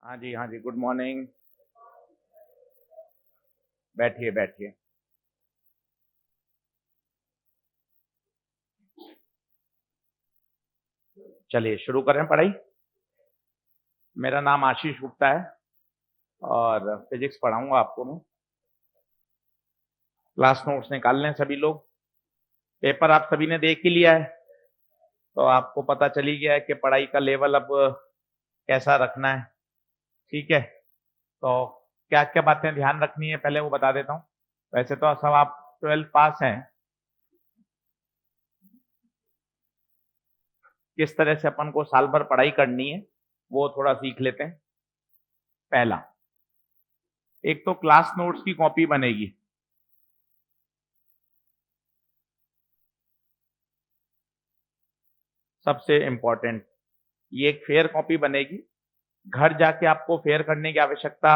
हाँ जी, good morning. बैठिए, बैठिए। चलिए शुरू करें पढ़ाई। मेरा नाम आशीष गुप्ता है और फिजिक्स पढ़ाऊंगा आपको मैं। क्लास नोट्स निकाल लें सभी लोग। पेपर आप सभी ने देख ही लिया है, तो आपको पता चली गया है कि पढ़ाई का लेवल अब कैसा रखना है। ठीक है, तो क्या क्या बातें ध्यान रखनी है पहले वो बता देता हूँ। वैसे तो सब आप 12th पास हैं। किस तरह से अपन को साल भर पढ़ाई करनी है वो थोड़ा सीख लेते हैं। पहला, एक तो क्लास नोट्स की कॉपी बनेगी। सबसे इंपॉर्टेंट, ये एक फेयर कॉपी बनेगी। घर जाके आपको फेयर करने की आवश्यकता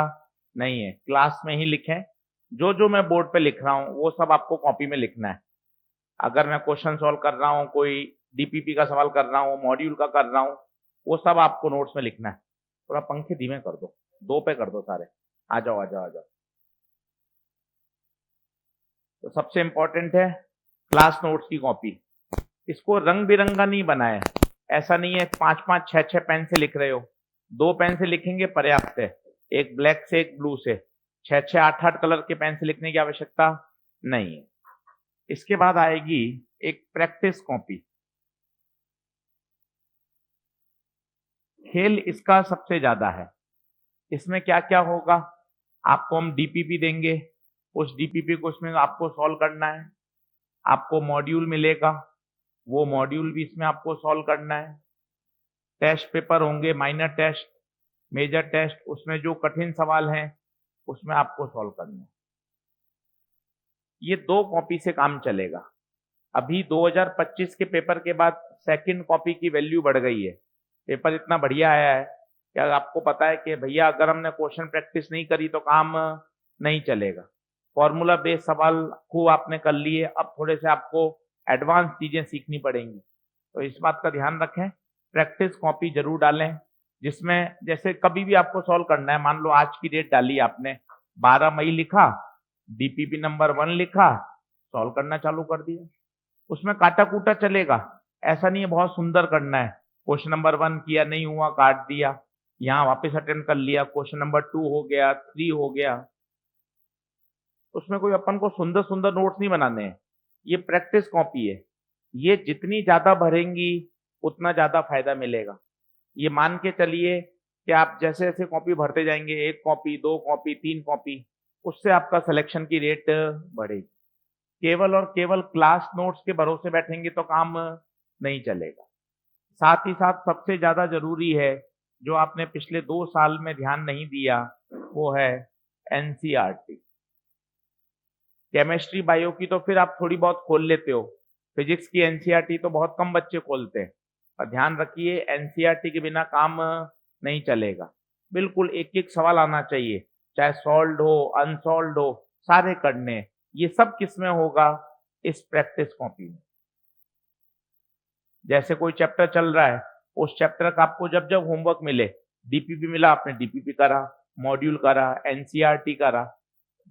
नहीं है, क्लास में ही लिखें। जो जो मैं बोर्ड पे लिख रहा हूँ वो सब आपको कॉपी में लिखना है। अगर मैं क्वेश्चन सॉल्व कर रहा हूँ, कोई डीपीपी का सवाल कर रहा हूँ, मॉड्यूल का कर रहा हूँ, वो सब आपको नोट्स में लिखना है। थोड़ा पंखे धीमे कर दो, दो पे कर दो सारे। आ जाओ आ जाओ आ जाओ। तो सबसे इंपॉर्टेंट है क्लास नोट्स की कॉपी। इसको रंग बिरंगा नहीं बनाए। ऐसा नहीं है पांच पांच छह छह पेन से लिख रहे हो। दो पेन से लिखेंगे पर्याप्त है। एक ब्लैक से एक ब्लू से। छह छह आठ आठ कलर के पेन से लिखने की आवश्यकता नहीं है। इसके बाद आएगी एक प्रैक्टिस कॉपी। खेल इसका सबसे ज्यादा है। इसमें क्या क्या होगा, आपको हम डीपीपी देंगे। उस डीपीपी को इसमें आपको सॉल्व करना है। आपको मॉड्यूल मिलेगा, वो मॉड्यूल भी इसमें आपको सॉल्व करना है। टेस्ट पेपर होंगे, माइनर टेस्ट, मेजर टेस्ट, उसमें जो कठिन सवाल हैं उसमें आपको सॉल्व करना है। ये दो कॉपी से काम चलेगा। अभी 2025 के पेपर के बाद सेकंड कॉपी की वैल्यू बढ़ गई है। पेपर इतना बढ़िया आया है कि आपको पता है कि भैया अगर हमने क्वेश्चन प्रैक्टिस नहीं करी तो काम नहीं चलेगा। फॉर्मूला बेस्ड सवाल खूब आपने कर लिए, अब थोड़े से आपको एडवांस चीजें सीखनी पड़ेंगी। तो इस बात का ध्यान रखें, प्रैक्टिस कॉपी जरूर डालें। जिसमें जैसे कभी भी आपको सॉल्व करना है, मान लो आज की डेट डाली आपने, 12 मई लिखा, डीपीपी नंबर 1 लिखा, सॉल्व करना चालू कर दिया। उसमें काटा कूटा चलेगा, ऐसा नहीं है बहुत सुंदर करना है। क्वेश्चन नंबर 1 किया, नहीं हुआ काट दिया, यहाँ वापस अटेम्प्ट कर लिया, क्वेश्चन नंबर 2 हो गया, 3 हो गया। उसमें कोई अपन को सुंदर सुंदर नोट्स नहीं बनाने हैं। ये प्रैक्टिस कॉपी है। ये जितनी ज्यादा भरेंगी उतना ज्यादा फायदा मिलेगा। ये मान के चलिए कि आप जैसे जैसे कॉपी भरते जाएंगे, एक कॉपी, दो कॉपी, तीन कॉपी, उससे आपका सिलेक्शन की रेट बढ़ेगी। केवल और केवल क्लास नोट्स के भरोसे बैठेंगे तो काम नहीं चलेगा। साथ ही साथ सबसे ज्यादा जरूरी है, जो आपने पिछले 2 साल में ध्यान नहीं दिया, वो है एनसीईआरटी। केमिस्ट्री बायो की तो फिर आप थोड़ी बहुत खोल लेते हो, फिजिक्स की एनसीईआरटी तो बहुत कम बच्चे खोलते हैं। और ध्यान रखिए, एनसीईआरटी के बिना काम नहीं चलेगा। बिल्कुल एक एक सवाल आना चाहिए, चाहे सॉल्व हो अनसॉल्व हो, सारे करने हैं। ये सब किस में होगा, इस प्रैक्टिस कॉपी में। जैसे कोई चैप्टर चल रहा है, उस चैप्टर का आपको जब जब होमवर्क मिले, डीपीपी मिला आपने डीपीपी करा, मॉड्यूल करा, एनसीईआरटी करा।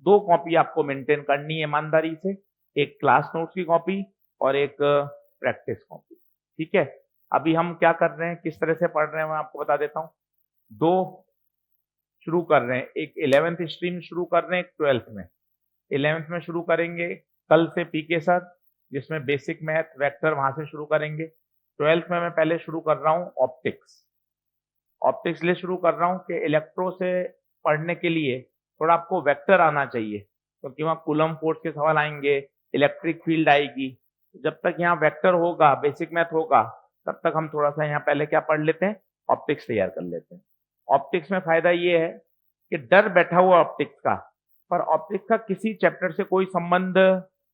दो कॉपी आपको मेंटेन करनी है ईमानदारी से, एक क्लास नोट्स की कॉपी और एक प्रैक्टिस कॉपी। ठीक है, अभी हम क्या कर रहे हैं, किस तरह से पढ़ रहे हैं मैं आपको बता देता हूँ। दो शुरू कर रहे हैं, एक 11th स्ट्रीम शुरू कर रहे हैं, एक 12th में। 11th में शुरू करेंगे कल से पीके सर, जिसमें बेसिक मैथ वेक्टर वहां से शुरू करेंगे। 12th में मैं पहले शुरू कर रहा हूँ ऑप्टिक्स। ऑप्टिक्स लिए शुरू कर रहा हूँ कि इलेक्ट्रो से पढ़ने के लिए थोड़ा आपको वेक्टर आना चाहिए, क्योंकि वहाँ कूलम फोर्स के सवाल आएंगे, इलेक्ट्रिक फील्ड आएगी। जब तक यहाँ वेक्टर होगा, बेसिक मैथ होगा, तब तक हम थोड़ा सा यहाँ पहले क्या पढ़ लेते हैं, ऑप्टिक्स तैयार कर लेते हैं। ऑप्टिक्स में फायदा ये है कि डर बैठा हुआ ऑप्टिक्स का, पर ऑप्टिक्स का किसी चैप्टर से कोई संबंध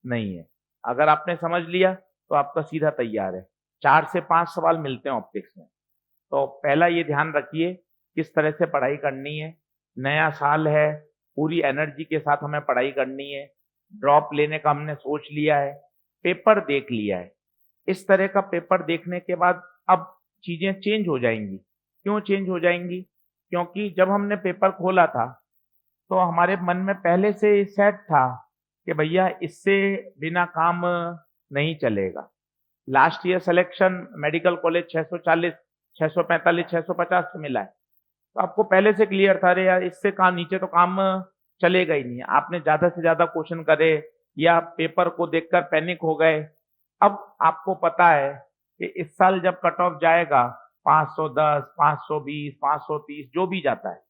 नहीं है। अगर आपने समझ लिया तो आपका सीधा तैयार है। 4 से 5 सवाल मिलते हैं ऑप्टिक्स में। तो पहला ये ध्यान रखिए किस तरह से पढ़ाई करनी है। नया साल है, पूरी एनर्जी के साथ हमें पढ़ाई करनी है। ड्रॉप लेने का हमने सोच लिया है, पेपर देख लिया है। इस तरह का पेपर देखने के बाद अब चीजें चेंज हो जाएंगी। क्यों चेंज हो जाएंगी, क्योंकि जब हमने पेपर खोला था तो हमारे मन में पहले से सेट था कि भैया इससे बिना काम नहीं चलेगा। Last year selection medical college 640, 645, 650 से मिला है, तो आपको पहले से क्लियर था, अरे यार इससे काम नीचे तो काम चलेगा ही नहीं। आपने ज्यादा से ज्यादा क्वेश्चन करे या पेपर को देखकर पैनिक हो गए। अब आपको पता है कि इस साल जब कट ऑफ जाएगा 510, 520, 530 जो भी जाता है,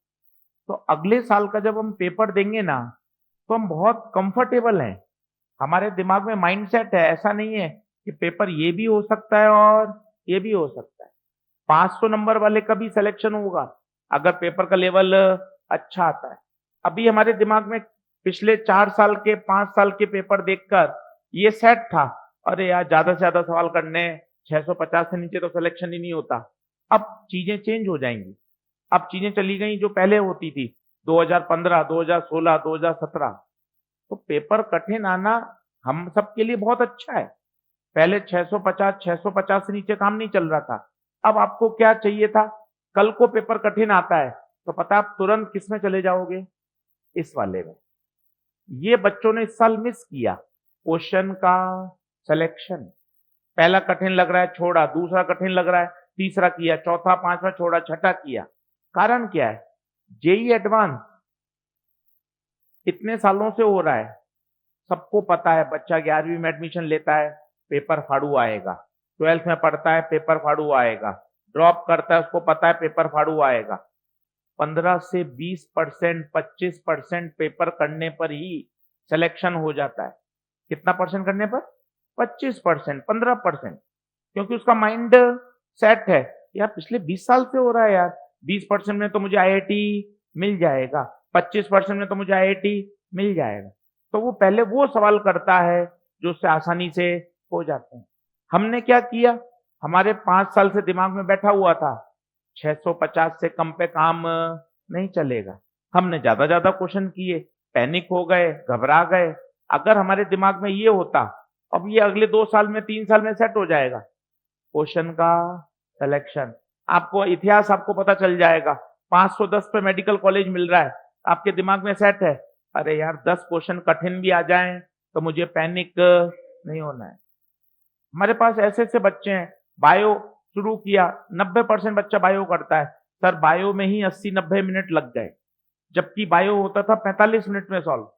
तो अगले साल का जब हम पेपर देंगे ना तो हम बहुत कंफर्टेबल हैं। हमारे दिमाग में माइंडसेट है, ऐसा नहीं है कि पेपर ये भी हो सकता है और ये भी हो सकता है। 500 नंबर वाले का भी सिलेक्शन होगा अगर पेपर का लेवल अच्छा आता है। अभी हमारे दिमाग में पिछले 4 साल के 5 साल के पेपर देखकर ये सेट था, अरे यार ज्यादा से ज्यादा सवाल करने, 650 से नीचे तो सिलेक्शन ही नहीं होता। अब चीजें चेंज हो जाएंगी। अब चीजें चली गई जो पहले होती थी 2015, 2016, 2017। तो पेपर कठिन आना हम सबके लिए बहुत अच्छा है। पहले 650 से नीचे काम नहीं चल रहा था। अब आपको क्या चाहिए था, कल को पेपर कठिन आता है तो पता आप तुरंत किस में चले जाओगे, इस वाले में। ये बच्चों ने इस साल मिस किया क्वेश्चन का सिलेक्शन। पहला कठिन लग रहा है छोड़ा, दूसरा कठिन लग रहा है तीसरा किया, चौथा पांचवा छोड़ा, छठा किया। कारण क्या है, जेई एडवांस इतने सालों से हो रहा है, सबको पता है। बच्चा 11वीं में एडमिशन लेता है, पेपर फाड़ू आएगा। 12th में पढ़ता है, पेपर फाड़ू आएगा। ड्रॉप करता है, उसको पता है पेपर फाड़ू आएगा। 15 से 20%, 25% पेपर करने पर ही सिलेक्शन हो जाता है। कितना परसेंट करने पर? 25%, 15%। क्योंकि उसका माइंड सेट है, यार पिछले 20 साल से हो रहा है यार, 20% में तो मुझे आईआईटी मिल जाएगा, 25% में तो मुझे आईआईटी मिल जाएगा। तो वो पहले वो सवाल करता है जो उससे आसानी से हो जाते हैं। हमने क्या किया, हमारे 5 साल से दिमाग में बैठा हुआ था 650 से कम पे काम नहीं चलेगा। हमने ज्यादा क्वेश्चन किए, पैनिक हो गए, घबरा गए। अगर हमारे दिमाग में ये होता, अब ये अगले 2 साल में 3 साल में सेट हो जाएगा क्वेश्चन का सिलेक्शन। आपको इतिहास आपको पता चल जाएगा, 510 पे मेडिकल कॉलेज मिल रहा है, आपके दिमाग में सेट है, अरे यार 10 क्वेश्चन कठिन भी आ जाएं तो मुझे पैनिक नहीं होना है। हमारे पास ऐसे ऐसे बच्चे हैं, बायो शुरू किया, 90% बच्चा बायो करता है, सर बायो में ही 80-90 मिनट लग गए, जबकि बायो होता था 45 मिनट में सॉल्व।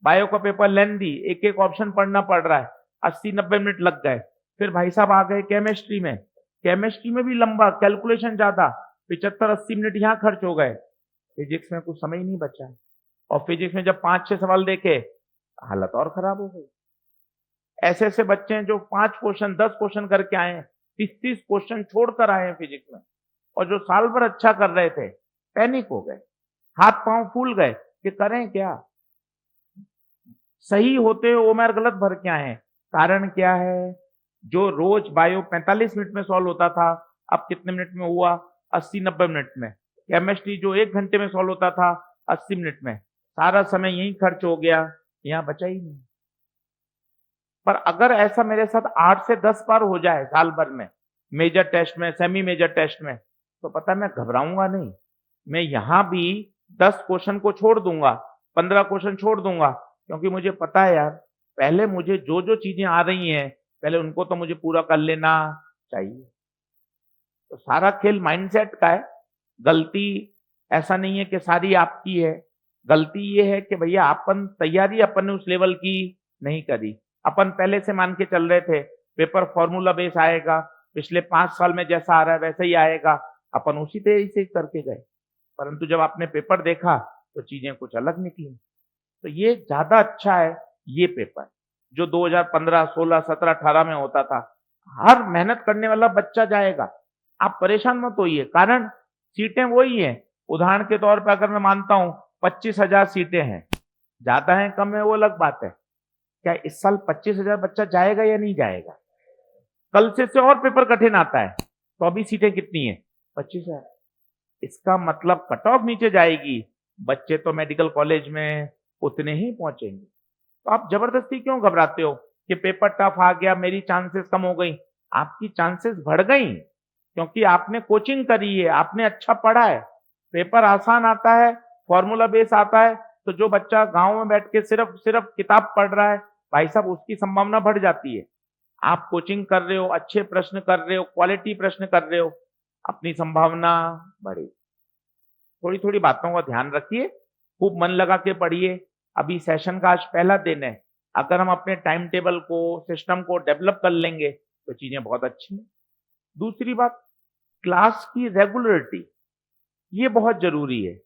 बायो का पेपर लेंदी, एक एक ऑप्शन पढ़ना पड़ रहा है, 80-90 मिनट लग गए। फिर भाई साहब आ गए केमिस्ट्री में, केमिस्ट्री में भी लंबा, कैलकुलेशन ज्यादा, 75-80 मिनट यहाँ खर्च हो गए। फिजिक्स में कुछ समय ही नहीं बचा, और फिजिक्स में जब 5-6 सवाल देखे, हालत और खराब हो गई। ऐसे ऐसे बच्चे हैं जो 5 क्वेश्चन 10 क्वेश्चन करके आए हैं, 30-30 क्वेश्चन छोड़कर आए हैं फिजिक्स में, और जो साल भर अच्छा कर रहे थे पैनिक हो गए, हाथ पांव फूल गए कि करें क्या। सही होते हुए ओमेर गलत भर के आए हैं। कारण क्या है, जो रोज बायो 45 मिनट में सॉल्व होता था, अब कितने मिनट में हुआ, 80-90 मिनट में। केमिस्ट्री जो 1 घंटे में सॉल्व होता था, 80 मिनट में। सारा समय यही खर्च हो गया, यहाँ बचा ही नहीं। पर अगर ऐसा मेरे साथ 8 से 10 बार हो जाए साल भर में, मेजर टेस्ट में, सेमी मेजर टेस्ट में, तो पता है मैं घबराऊंगा नहीं। मैं यहां भी 10 क्वेश्चन को छोड़ दूंगा, 15 क्वेश्चन छोड़ दूंगा, क्योंकि मुझे पता है यार, पहले मुझे जो जो चीजें आ रही हैं, पहले उनको तो मुझे पूरा कर लेना चाहिए। तो सारा खेल माइंडसेट का है। गलती ऐसा नहीं है कि सारी आपकी है, गलती ये है कि भैया अपन तैयारी अपन ने उस लेवल की नहीं करी। अपन पहले से मान के चल रहे थे पेपर फॉर्मूला बेस आएगा, पिछले 5 साल में जैसा आ रहा है वैसा ही आएगा, अपन उसी तरीके से करके गए। परंतु जब आपने पेपर देखा तो चीजें कुछ अलग निकली। तो ये ज्यादा अच्छा है, ये पेपर जो 2015, 16, 17, 18 में होता था। हर मेहनत करने वाला बच्चा जाएगा, आप परेशान मत होइए। कारण सीटें वही हैं। उदाहरण के तौर पर अगर मैं मानता हूं 25,000 सीटें हैं, ज्यादा है कम है वो अलग बात है। क्या इस साल 25,000 बच्चा जाएगा या नहीं जाएगा? कल से और पेपर कठिन आता है, तो अभी सीटें कितनी है? 25,000। इसका मतलब कट ऑफ नीचे जाएगी, बच्चे तो मेडिकल कॉलेज में उतने ही पहुंचेंगे। तो आप जबरदस्ती क्यों घबराते हो कि पेपर टफ आ गया, मेरी चांसेस कम हो गई? आपकी चांसेस बढ़ गई, क्योंकि आपने कोचिंग करी है, आपने अच्छा पढ़ा है। पेपर आसान आता है, फॉर्मूला बेस आता है, तो जो बच्चा गांव में बैठ के सिर्फ सिर्फ किताब पढ़ रहा है, भाई साहब उसकी संभावना बढ़ जाती है। आप कोचिंग कर रहे हो, अच्छे प्रश्न कर रहे हो, क्वालिटी प्रश्न कर रहे हो, अपनी संभावना बढ़े। थोड़ी थोड़ी बातों का ध्यान रखिए, खूब मन लगा के पढ़िए। अभी सेशन का आज पहला दिन है, अगर हम अपने टाइम टेबल को, सिस्टम को डेवलप कर लेंगे तो चीजें बहुत अच्छी हैं। दूसरी बात, क्लास की रेगुलरिटी, ये बहुत जरूरी है।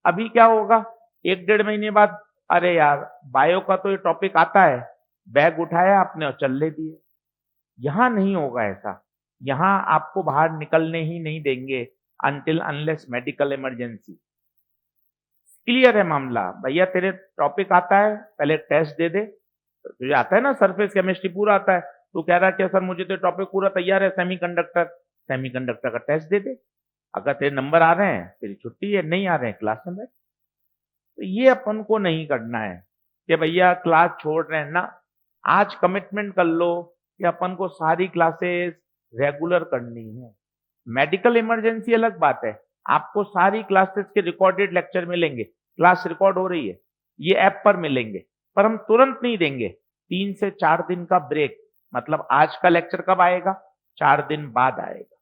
अभी क्या होगा, 1 डेढ़ महीने बाद, अरे यार बायो का तो ये टॉपिक आता है, बैग उठाया आपने और चल ले दिए। यहां नहीं होगा ऐसा, यहां आपको बाहर निकलने ही नहीं देंगे until unless medical emergency. Clear है मामला, भैया तेरे टॉपिक आता है, पहले टेस्ट दे दे। तुझे आता है ना, सरफेस केमिस्ट्री पूरा आता है, तू कह रहा है कि सर मुझे तो टॉपिक पूरा तैयार है, सेमीकंडक्टर, सेमीकंडक्टर का टेस्ट दे दे। अगर तेरे नंबर आ रहे हैं तेरी छुट्टी है, नहीं आ रहे हैं क्लास में बैठ। तो ये अपन को नहीं करना है कि भैया क्लास छोड़ रहे हैं ना। आज कमिटमेंट कर लो कि अपन को सारी क्लासेस रेगुलर करनी है। मेडिकल इमरजेंसी अलग बात है, आपको सारी क्लासेस के रिकॉर्डेड लेक्चर मिलेंगे, क्लास रिकॉर्ड हो रही है, ये ऐप पर मिलेंगे, पर हम तुरंत नहीं देंगे। 3 से 4 दिन का ब्रेक, मतलब आज का लेक्चर कब आएगा, 4 दिन बाद आएगा,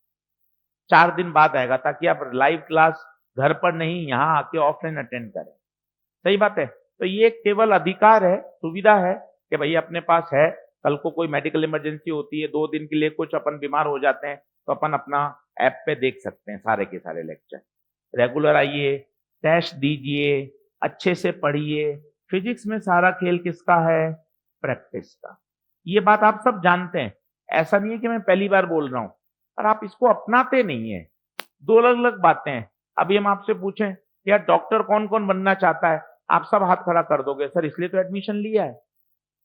4 दिन बाद आएगा, ताकि आप लाइव क्लास घर पर नहीं, यहाँ आके ऑफलाइन अटेंड करें। सही बात है। तो ये केवल अधिकार है, सुविधा है कि भैया अपने पास है, कल को कोई मेडिकल इमरजेंसी होती है, 2 दिन के लिए कुछ अपन बीमार हो जाते हैं, तो अपन अपना ऐप पे देख सकते हैं सारे के सारे लेक्चर। रेगुलर आइए, टेस्ट दीजिए, अच्छे से पढ़िए। फिजिक्स में सारा खेल किसका है, प्रैक्टिस का। ये बात आप सब जानते हैं, ऐसा नहीं है कि मैं पहली बार बोल रहा हूं, पर आप इसको अपनाते नहीं है। दो अलग अलग बातें हैं। अभी हम आपसे पूछें कि यार डॉक्टर कौन कौन बनना चाहता है, आप सब हाथ खड़ा कर दोगे, सर इसलिए तो एडमिशन लिया है।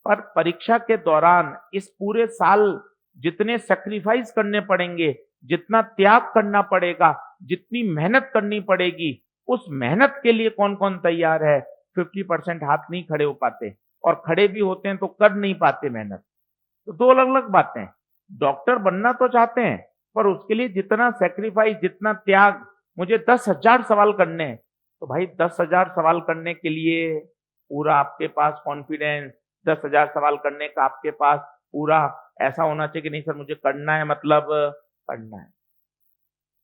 पर परीक्षा के दौरान इस पूरे साल जितने सेक्रीफाइस करने पड़ेंगे, जितना त्याग करना पड़ेगा, जितनी मेहनत करनी पड़ेगी, उस मेहनत के लिए कौन कौन तैयार है। 50% हाथ नहीं खड़े हो पाते, और खड़े भी होते हैं तो कर नहीं पाते मेहनत। तो दो अलग अलग बातें हैं। डॉक्टर बनना तो चाहते हैं, पर उसके लिए जितना सेक्रीफाइस, जितना त्याग, मुझे 10,000 सवाल करने हैं, तो भाई 10,000 सवाल करने के लिए पूरा आपके पास कॉन्फिडेंस, 10,000 सवाल करने का आपके पास पूरा ऐसा होना चाहिए कि नहीं सर मुझे करना है, मतलब करना है।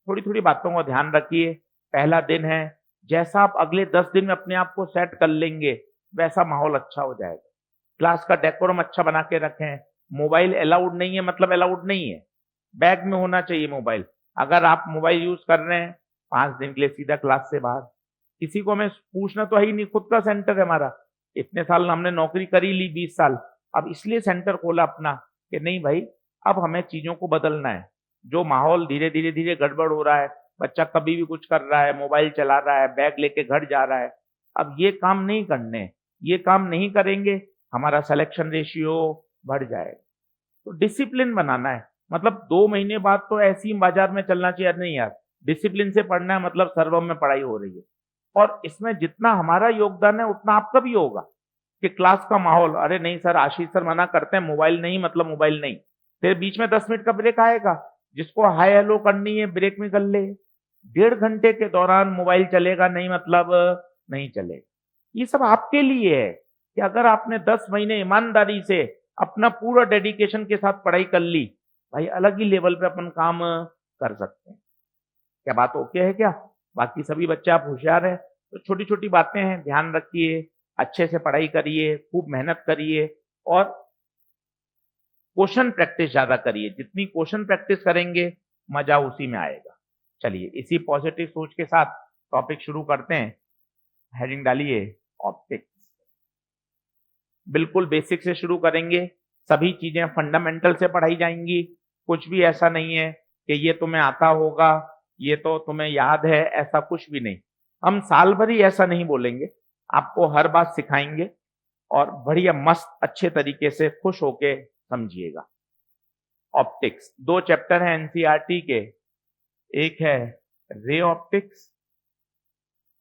थोड़ी थोड़ी बातों का ध्यान रखिए, पहला दिन है, जैसा आप अगले 10 दिन में अपने आप को सेट कर लेंगे, वैसा माहौल अच्छा हो जाएगा। क्लास का डेकोरम अच्छा बना के रखें। मोबाइल अलाउड नहीं है मतलब अलाउड नहीं है, बैग में होना चाहिए मोबाइल। अगर आप मोबाइल यूज कर रहे हैं, 5 दिन के लिए सीधा क्लास से बाहर। किसी को हमें पूछना तो है ही नहीं, खुद का सेंटर है हमारा, इतने साल हमने नौकरी करी ली, 20 साल, अब इसलिए सेंटर खोला अपना कि नहीं भाई अब हमें चीजों को बदलना है। जो माहौल धीरे धीरे धीरे गड़बड़ हो रहा है, बच्चा कभी भी कुछ कर रहा है, मोबाइल चला रहा है, बैग लेके घर जा रहा है, अब ये काम नहीं करने। ये काम नहीं करेंगे, हमारा सिलेक्शन रेशियो बढ़ जाएगा। तो डिसिप्लिन बनाना है, मतलब 2 महीने बाद तो ऐसे ही बाजार में चलना चाहिए, नहीं यार डिसिप्लिन से पढ़ना है, मतलब सर्वम में पढ़ाई हो रही है। और इसमें जितना हमारा योगदान है उतना आपका भी होगा कि क्लास का माहौल, अरे नहीं सर आशीष सर मना करते हैं मोबाइल नहीं, मतलब मोबाइल नहीं। फिर बीच में 10 मिनट का ब्रेक आएगा, जिसको हाई हेलो करनी है ब्रेक में कर ले। 1.5 घंटे के दौरान मोबाइल चलेगा नहीं, मतलब नहीं चलेगा। ये सब आपके लिए है कि अगर आपने 10 महीने ईमानदारी से अपना पूरा डेडिकेशन के साथ पढ़ाई कर ली, भाई अलग ही लेवल पे अपन काम कर सकते हैं। क्या बात ओके है क्या? बाकी सभी बच्चे आप होशियार हैं, तो छोटी छोटी बातें हैं, ध्यान रखिए, अच्छे से पढ़ाई करिए, खूब मेहनत करिए, और क्वेश्चन प्रैक्टिस ज्यादा करिए। जितनी क्वेश्चन प्रैक्टिस करेंगे मजा उसी में आएगा। चलिए इसी पॉजिटिव सोच के साथ टॉपिक शुरू करते हैं। हेडिंग डालिए ऑप्टिक्स। बिल्कुल बेसिक से शुरू करेंगे, सभी चीजें फंडामेंटल से पढ़ाई जाएंगी। कुछ भी ऐसा नहीं है कि ये तुम्हें आता होगा, ये तो तुम्हें याद है, ऐसा कुछ भी नहीं। हम साल भर ही ऐसा नहीं बोलेंगे, आपको हर बात सिखाएंगे, और बढ़िया मस्त अच्छे तरीके से खुश होके समझिएगा। ऑप्टिक्स 2 चैप्टर हैं एनसीईआरटी के, एक है रे ऑप्टिक्स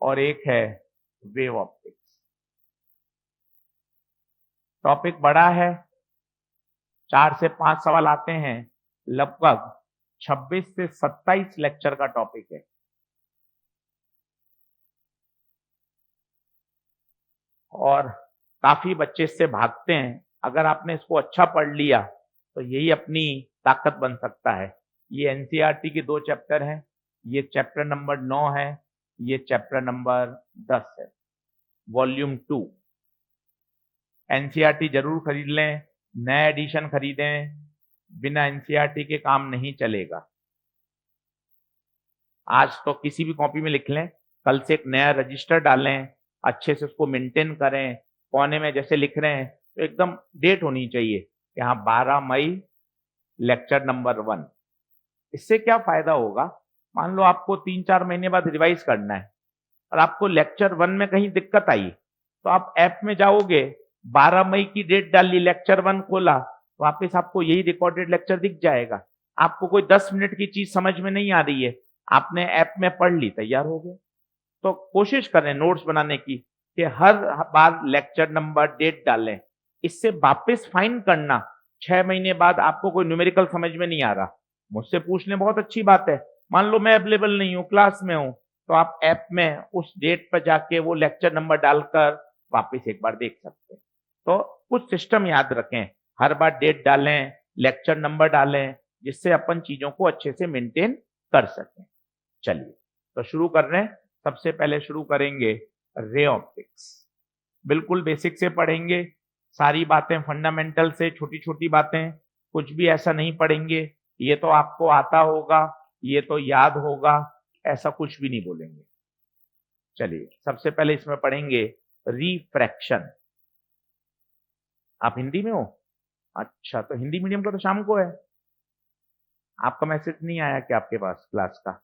और एक है वेव ऑप्टिक्स। टॉपिक बड़ा है, 4 से 5 सवाल आते हैं, लगभग 26 से 27 लेक्चर का टॉपिक है। और काफी बच्चे इससे भागते हैं। अगर आपने इसको अच्छा पढ़ लिया तो यही अपनी ताकत बन सकता है। ये एनसीईआरटी के 2 चैप्टर हैं, ये चैप्टर नंबर 9 है, ये चैप्टर नंबर 10 है, वॉल्यूम 2। एनसीईआरटी जरूर खरीद लें, नया एडिशन खरीदें, बिना एनसीईआरटी के काम नहीं चलेगा। आज तो किसी भी कॉपी में लिख लें, कल से एक नया रजिस्टर डालें, अच्छे से उसको मेंटेन करें। कोने में जैसे लिख रहे हैं तो एकदम डेट होनी चाहिए, यहाँ 12 मई लेक्चर नंबर 1। इससे क्या फायदा होगा, मान लो आपको 3-4 महीने बाद रिवाइज करना है और आपको लेक्चर 1 में कहीं दिक्कत आई, तो आप ऐप में जाओगे, 12 मई की डेट डाल ली, लेक्चर 1 खोला, वापस आपको यही रिकॉर्डेड लेक्चर दिख जाएगा। आपको कोई 10 मिनट की चीज समझ में नहीं आ रही है, आपने ऐप में पढ़ ली, तैयार हो गए। तो कोशिश करें नोट्स बनाने की कि हर बार लेक्चर नंबर, डेट डालें। इससे वापस फाइंड करना, 6 महीने बाद आपको कोई न्यूमेरिकल समझ में नहीं आ रहा, मुझसे पूछ लें, बहुत अच्छी बात है। मान लो मैं अवेलेबल नहीं हूं, क्लास में हूं, तो आप ऐप में उस डेट पर जाके वो लेक्चर नंबर डालकर वापस एक बार देख सकते हैं। तो कुछ सिस्टम याद रखें, हर बार डेट डालें, लेक्चर नंबर डालें, जिससे अपन चीजों को अच्छे से मेंटेन कर सकें। चलिए तो शुरू कर रहे हैं। सबसे पहले शुरू करेंगे रे ऑप्टिक्स। बिल्कुल बेसिक से पढ़ेंगे, सारी बातें फंडामेंटल से, छोटी छोटी बातें, कुछ भी ऐसा नहीं पढ़ेंगे ये तो आपको आता होगा, ये तो याद होगा, ऐसा कुछ भी नहीं बोलेंगे। चलिए सबसे पहले इसमें पढ़ेंगे रिफ्रैक्शन। आप हिंदी में हो? अच्छा, तो हिंदी मीडियम का तो शाम को है। आपका मैसेज नहीं आया क्या आपके पास क्लास का?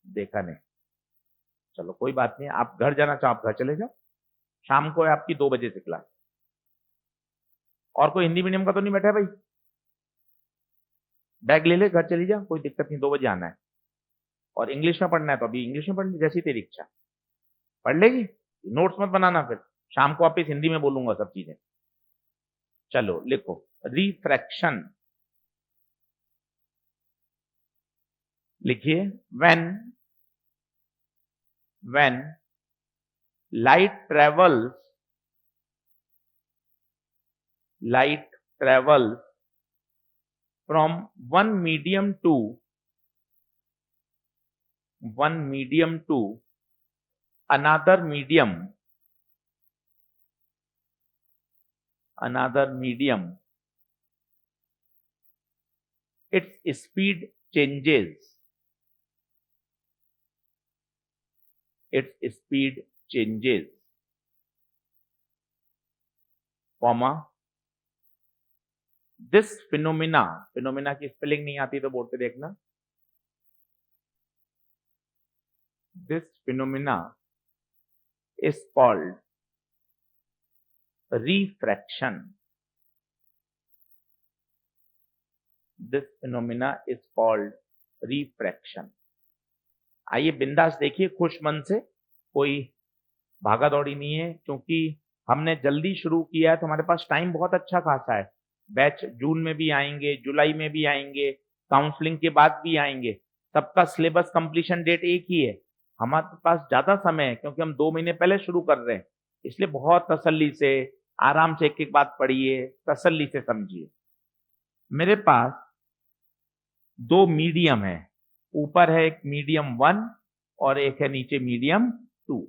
देखा नहीं, चलो कोई बात नहीं, आप घर जाना चाहो आप घर चले जाओ, शाम को है आपकी 2 बजे से क्लास। और कोई हिंदी मीडियम का तो नहीं बैठा है भाई? बैग ले ले, घर चली जा, कोई दिक्कत नहीं, 2 बजे आना है। और इंग्लिश में पढ़ना है तो अभी इंग्लिश में पढ़ ली, जैसी तेरी इच्छा। पढ़ लेगी, नोट्स मत बनाना, फिर शाम को वापिस हिंदी में बोलूंगा सब चीजें। चलो लिखो रिफ्रैक्शन। लिखिए when light travels from one medium to another medium, its speed changes. Comma, this phenomena की स्पेलिंग नहीं आती तो बोर्ड पे देखना। This phenomena is called refraction. This phenomena is called refraction. आइए बिंदास देखिए, खुश मन से, कोई भागा दौड़ी नहीं है, क्योंकि हमने जल्दी शुरू किया है तो हमारे पास टाइम बहुत अच्छा खासा है। बैच जून में भी आएंगे, जुलाई में भी आएंगे, काउंसलिंग के बाद भी आएंगे, सबका सिलेबस कंप्लीशन डेट एक ही है। हमारे पास ज्यादा समय है क्योंकि हम 2 महीने पहले शुरू कर रहे हैं, इसलिए बहुत तसल्ली से, आराम से एक एक बात पढ़िए, तसल्ली से समझिए। मेरे पास 2 मीडियम है, ऊपर है एक मीडियम 1 और एक है नीचे मीडियम 2।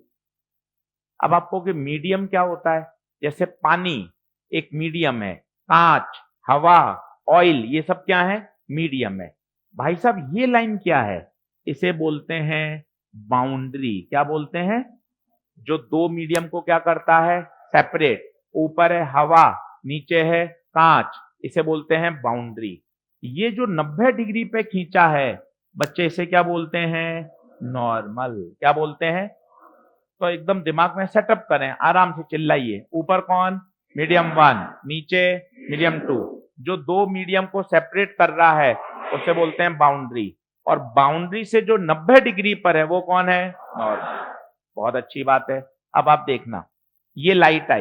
अब आपको कि मीडियम क्या होता है, जैसे पानी एक मीडियम है, कांच, हवा, ऑयल, ये सब क्या है, मीडियम है। भाई साहब ये लाइन क्या है, इसे बोलते हैं बाउंड्री। क्या बोलते हैं? जो 2 मीडियम को क्या करता है, सेपरेट। ऊपर है हवा, नीचे है कांच, इसे बोलते हैं बाउंड्री। ये जो 90 डिग्री पे खींचा है बच्चे, इसे क्या बोलते हैं, नॉर्मल। क्या बोलते हैं? तो एकदम दिमाग में सेटअप करें, आराम से चिल्लाइए। ऊपर कौन, मीडियम 1, नीचे मीडियम 2। जो 2 मीडियम को सेपरेट कर रहा है उसे बोलते हैं बाउंड्री, और बाउंड्री से जो 90 डिग्री पर है वो कौन है, नॉर्मल। बहुत अच्छी बात है। अब आप देखना, ये लाइट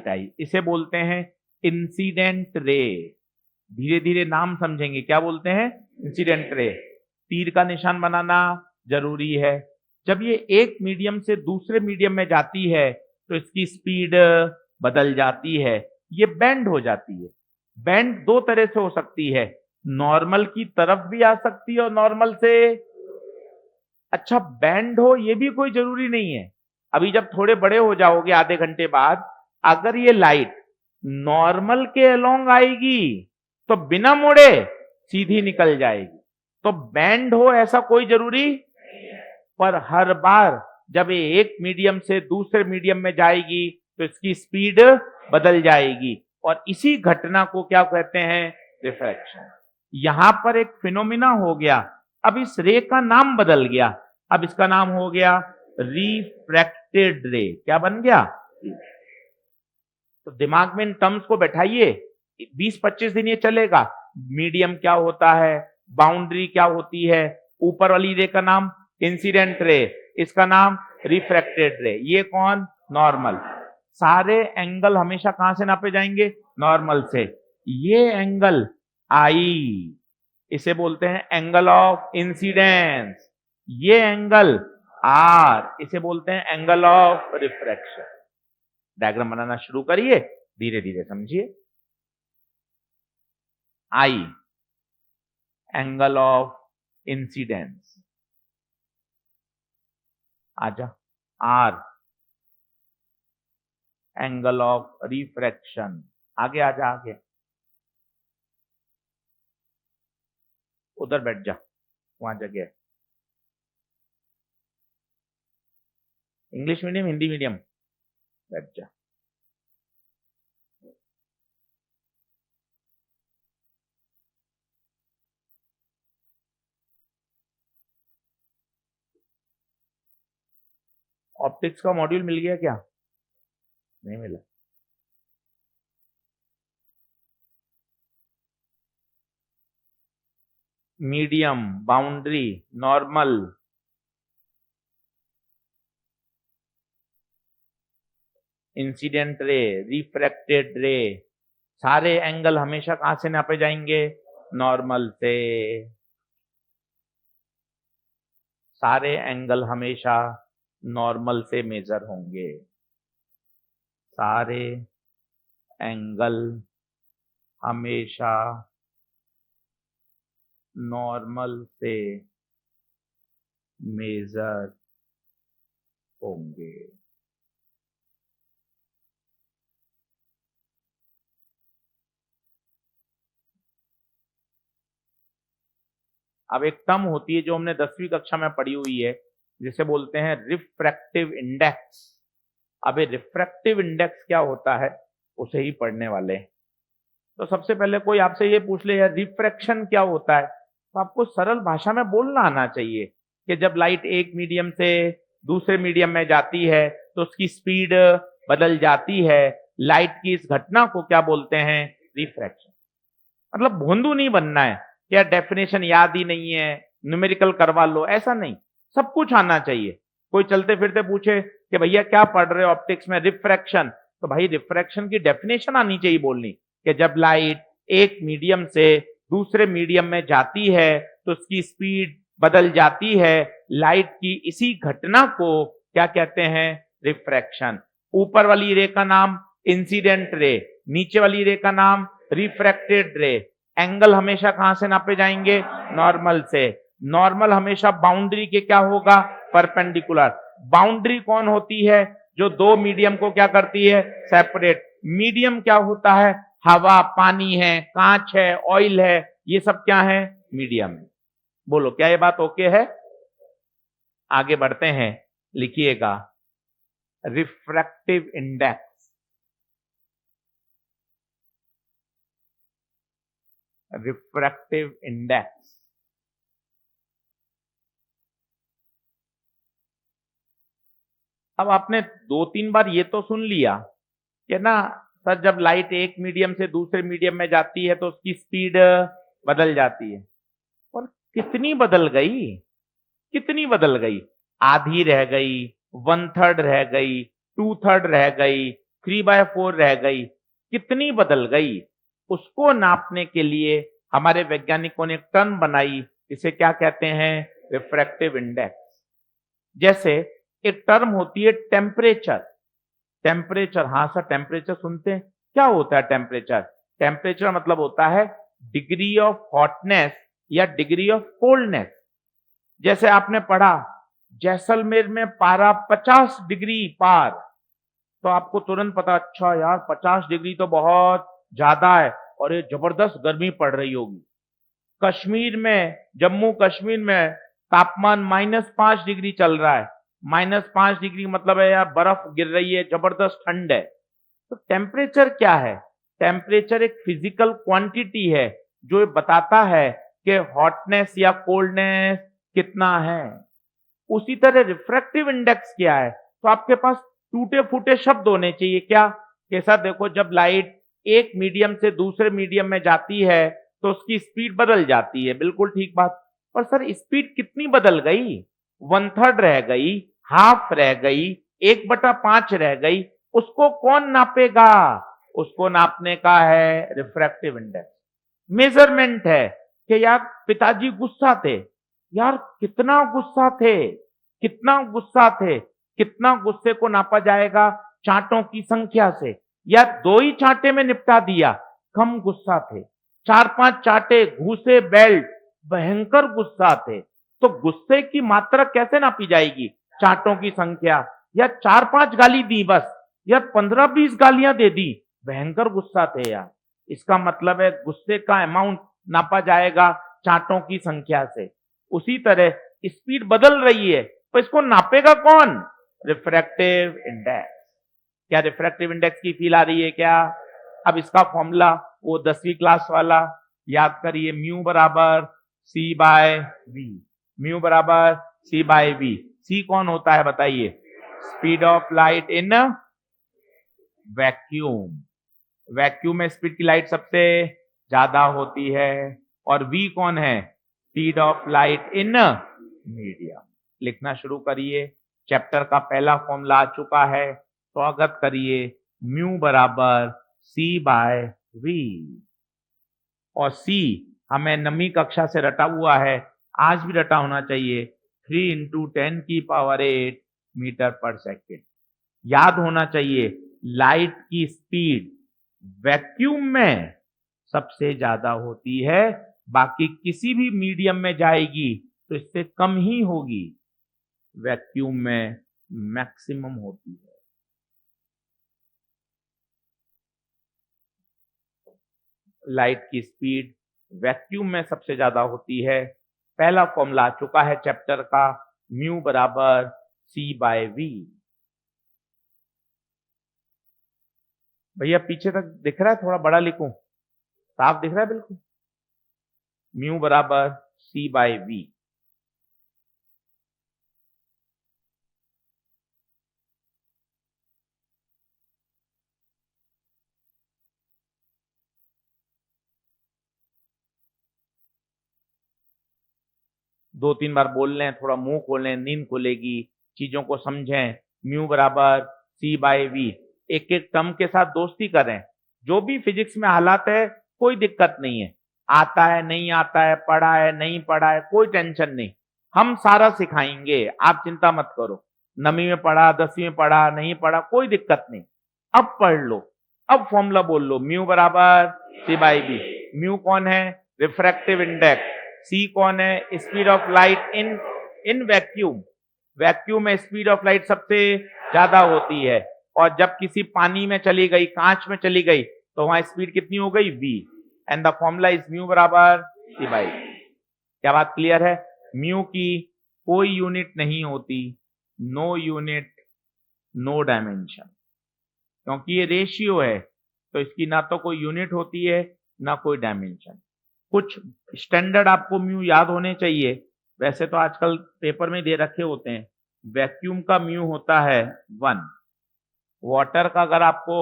आई, इसे बोलते हैं इंसिडेंट रे। धीरे धीरे नाम समझेंगे, क्या बोलते हैं, इंसिडेंट रे। तीर का निशान बनाना जरूरी है, जब ये एक मीडियम से दूसरे मीडियम में जाती है तो इसकी स्पीड बदल जाती है, ये बेंड हो जाती है। बेंड दो तरह से हो सकती है, नॉर्मल की तरफ भी आ सकती है और नॉर्मल से, अच्छा बेंड हो ये भी कोई जरूरी नहीं है। अभी जब थोड़े बड़े हो जाओगे आधे घंटे बाद, अगर ये लाइट नॉर्मल के अलोंग आएगी तो बिना मुड़े सीधी निकल जाएगी। तो बेंड हो ऐसा कोई जरूरी, पर हर बार जब ये एक मीडियम से दूसरे मीडियम में जाएगी तो इसकी स्पीड बदल जाएगी और इसी घटना को क्या कहते हैं, रिफ्रैक्शन। यहां पर एक फिनोमिना हो गया, अब इस रे का नाम बदल गया, अब इसका नाम हो गया रिफ्रैक्टेड रे। क्या बन गया? तो दिमाग में इन टर्म्स को बैठाइए, 20-25 दिन ये चलेगा। मीडियम क्या होता है, बाउंड्री क्या होती है, ऊपर वाली रे का नाम इंसिडेंट रे, इसका नाम रिफ्रैक्टेड रे, ये कौन, नॉर्मल। सारे एंगल हमेशा कहां से नापे जाएंगे, नॉर्मल से। ये एंगल आई, इसे बोलते हैं एंगल ऑफ इंसिडेंस। ये एंगल आर, इसे बोलते हैं एंगल ऑफ रिफ्रैक्शन। डायग्राम बनाना शुरू करिए, धीरे धीरे समझिए। आई एंगल ऑफ इंसिडेंस, आजा। आर एंगल ऑफ रिफ्रैक्शन, आगे आजा, आगे उधर बैठ जा, वहां जगह है। इंग्लिश मीडियम हिंदी मीडियम, बैठ जा। ऑप्टिक्स का मॉड्यूल मिल गया क्या? नहीं मिला। Medium, boundary, normal, incident ray, refracted रे, सारे एंगल हमेशा कहां से नापे जाएंगे, नॉर्मल से। सारे एंगल हमेशा नॉर्मल से मेजर होंगे। सारे एंगल हमेशा नॉर्मल से मेजर होंगे। अब एक टर्म होती है जो हमने 10वीं कक्षा में पढ़ी हुई है, जिसे बोलते हैं रिफ्रैक्टिव इंडेक्स। अब ये रिफ्रैक्टिव इंडेक्स क्या होता है, उसे ही पढ़ने वाले हैं। तो सबसे पहले कोई आपसे ये पूछ ले यार रिफ्रैक्शन क्या होता है, तो आपको सरल भाषा में बोलना आना चाहिए कि जब लाइट एक मीडियम से दूसरे मीडियम में जाती है तो उसकी स्पीड बदल जाती है। लाइट की इस घटना को क्या बोलते हैं, रिफ्रैक्शन। मतलब भोंदू नहीं बनना है, क्या डेफिनेशन याद ही नहीं है, न्यूमेरिकल करवा लो, ऐसा नहीं, सब कुछ आना चाहिए। कोई चलते फिरते पूछे कि भैया क्या पढ़ रहे हो ऑप्टिक्स में, रिफ्रैक्शन, तो भाई रिफ्रैक्शन की डेफिनेशन आनी चाहिए बोलनी, कि जब लाइट एक मीडियम से दूसरे मीडियम में जाती है तो उसकी स्पीड बदल जाती है। लाइट की इसी घटना को क्या कहते हैं, रिफ्रैक्शन। ऊपर वाली रे का नाम इंसिडेंट रे, नीचे वाली रे का नाम रिफ्रैक्टेड रे। एंगल हमेशा कहां से नापे जाएंगे, नॉर्मल से। नॉर्मल हमेशा बाउंड्री के क्या होगा, परपेंडिकुलर। बाउंड्री कौन होती है, जो दो मीडियम को क्या करती है, सेपरेट। मीडियम क्या होता है, हवा, पानी है, कांच है, ऑयल है, ये सब क्या है, मीडियम। बोलो क्या ये बात ओके है? आगे बढ़ते हैं, लिखिएगा रिफ्रैक्टिव इंडेक्स। रिफ्रैक्टिव इंडेक्स, अब आपने 2-3 बार ये तो सुन लिया कि ना सर जब लाइट एक मीडियम से दूसरे मीडियम में जाती है तो उसकी स्पीड बदल जाती है। और कितनी बदल गई, कितनी बदल गई, आधी रह गई, 1/3 रह गई, 2/3 रह गई, 3/4 रह गई, कितनी बदल गई। उसको नापने के लिए हमारे वैज्ञानिकों ने एक टर्म बनाई, इसे क्या कहते हैं, रिफ्रैक्टिव इंडेक्स। जैसे एक टर्म होती है टेम्परेचर। टेम्परेचर, हाँ सर टेम्परेचर सुनते हैं, क्या होता है टेम्परेचर? टेम्परेचर मतलब होता है डिग्री ऑफ हॉटनेस या डिग्री ऑफ कोल्डनेस। जैसे आपने पढ़ा जैसलमेर में पारा 50 डिग्री पार, तो आपको तुरंत पता, अच्छा यार 50 डिग्री तो बहुत ज्यादा है और ये जबरदस्त गर्मी पड़ रही होगी। कश्मीर में, जम्मू कश्मीर में तापमान -5 डिग्री चल रहा है। -5 डिग्री मतलब है यार बर्फ गिर रही है, जबरदस्त ठंड है। तो टेम्परेचर क्या है? टेम्परेचर एक फिजिकल क्वांटिटी है जो बताता है कि हॉटनेस या कोल्डनेस कितना है। उसी तरह रिफ्रैक्टिव इंडेक्स क्या है? तो आपके पास टूटे फूटे शब्द होने चाहिए क्या? कि सर देखो जब लाइट एक मीडियम से दूसरे मीडियम में जाती है तो उसकी स्पीड बदल जाती है, बिल्कुल ठीक बात। पर सर स्पीड कितनी बदल गई? 1/3 रह गई, हाफ रह गई, 1/5 रह गई, उसको कौन नापेगा? उसको नापने का है रिफ्रैक्टिव इंडेक्स। मेजरमेंट है कि यार पिताजी गुस्सा थे, यार कितना गुस्सा थे, कितना गुस्सा थे, कितना गुस्से को नापा जाएगा चांटों की संख्या से, या 2 ही चांटे में निपटा दिया, कम गुस्सा थे, 4-5 चांटे, घूसे, बेल्ट, भयंकर गुस्सा थे। तो गुस्से की मात्रा कैसे नापी जाएगी? चांटों की संख्या, या 4-5 गाली दी बस, या 15-20 गालियां दे दी, भयंकर गुस्सा थे यार। इसका मतलब है गुस्से का अमाउंट नापा जाएगा चांटों की संख्या से। उसी तरह स्पीड बदल रही है, तो इसको नापेगा कौन? Refractive index. क्या रिफ्रैक्टिव इंडेक्स की फील आ रही है क्या? अब इसका फॉर्मूला वो 10वीं क्लास वाला याद करिए, म्यू बराबर सी बाय वी। म्यू बराबर सी बाय वी। सी कौन होता है बताइए? Speed of light in vacuum. Vacuum में स्पीड की लाइट सबसे ज्यादा होती है। और v कौन है? Speed of light in medium. लिखना शुरू करिए। चैप्टर का पहला फॉर्मूला आ चुका है, स्वागत करिए। म्यू बराबर c बाय v। और c हमें नवीं कक्षा से रटा हुआ है, आज भी रटा होना चाहिए, 3 × 10⁸ मीटर पर सेकेंड। याद होना चाहिए लाइट की स्पीड वैक्यूम में सबसे ज्यादा होती है, बाकी किसी भी मीडियम में जाएगी तो इससे कम ही होगी, वैक्यूम में मैक्सिमम होती है। लाइट की स्पीड वैक्यूम में सबसे ज्यादा होती है। पहला फॉर्मूला आ चुका है चैप्टर का, म्यू बराबर c बाय वी। भैया पीछे तक दिख रहा है? थोड़ा बड़ा लिखूं? साफ दिख रहा है बिल्कुल? म्यू बराबर c बाय वी। दो तीन बार बोल लें, थोड़ा मुंह खोलें, नींद खुलेगी, चीजों को समझें। म्यू बराबर c बाय वी। एक एक टर्म के साथ दोस्ती करें। जो भी फिजिक्स में हालात है कोई दिक्कत नहीं है, आता है नहीं आता है, पढ़ा है नहीं पढ़ा है, कोई टेंशन नहीं, हम सारा सिखाएंगे, आप चिंता मत करो। 9वीं में पढ़ा, 10वीं में पढ़ा, नहीं पढ़ा, कोई दिक्कत नहीं। अब पढ़ लो, अब फॉर्मूला बोल लो, म्यू बराबर c बाई बी। म्यू कौन है? Refractive index. सी कौन है? Speed of light in in vacuum. Vacuum में स्पीड ऑफ लाइट सबसे ज्यादा होती है, और जब किसी पानी में चली गई, कांच में चली गई, तो वहां स्पीड कितनी हो गई? v। And the formula is mu बराबर c बाई। क्या बात क्लियर है? म्यू की कोई यूनिट नहीं होती, नो यूनिट नो डायमेंशन, क्योंकि ये रेशियो है, तो इसकी ना तो कोई यूनिट होती है ना कोई डायमेंशन। कुछ स्टैंडर्ड आपको म्यू याद होने चाहिए, वैसे तो आजकल पेपर में दे रखे होते हैं। वैक्यूम का म्यू होता है 1। वाटर का अगर आपको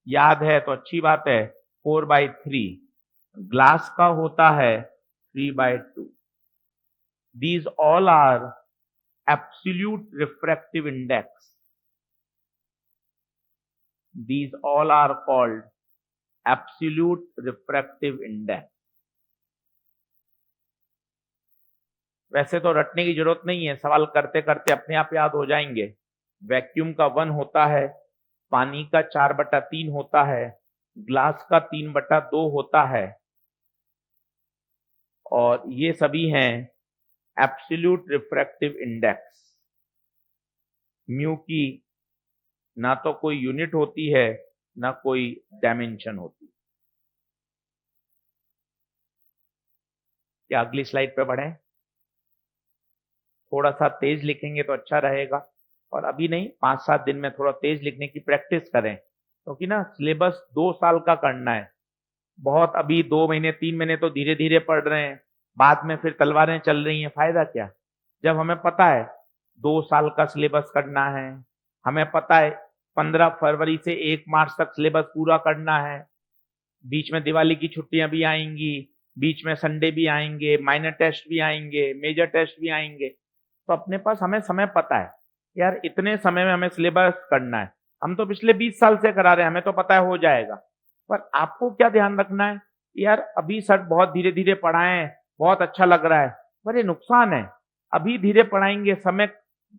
याद है तो अच्छी बात है, 4/3। ग्लास का होता है 3/2। These all are absolute refractive index. These all are called absolute refractive index. वैसे तो रटने की जरूरत नहीं है, सवाल करते करते अपने आप याद हो जाएंगे। वैक्यूम का 1 होता है, पानी का 4/3 होता है, ग्लास का 3/2 होता है, और ये सभी हैं एब्सोल्यूट रिफ्रैक्टिव इंडेक्स। म्यू की ना तो कोई यूनिट होती है ना कोई डायमेंशन होती। क्या अगली स्लाइड पे बढ़ें? थोड़ा सा तेज लिखेंगे तो अच्छा रहेगा, और अभी नहीं, 5-7 दिन में थोड़ा तेज लिखने की प्रैक्टिस करें, क्योंकि ना सिलेबस 2 साल का करना है। बहुत अभी 2 महीने 3 महीने तो धीरे धीरे पढ़ रहे हैं, बाद में फिर तलवारें चल रही हैं, फायदा क्या? जब हमें पता है 2 साल का सिलेबस करना है, हमें पता है 15 फरवरी से 1 मार्च तक सिलेबस पूरा करना है, बीच में दिवाली की छुट्टियां भी आएंगी, बीच में संडे भी आएंगे, माइनर टेस्ट भी आएंगे, मेजर टेस्ट भी आएंगे, तो अपने पास हमें समय पता है यार इतने समय में हमें सिलेबस करना है। हम तो पिछले 20 साल से करा रहे हैं, हमें तो पता है हो जाएगा। पर आपको क्या ध्यान रखना है, यार अभी सर बहुत धीरे धीरे पढ़ाएं, बहुत अच्छा लग रहा है, पर ये नुकसान है। अभी धीरे पढ़ाएंगे, समय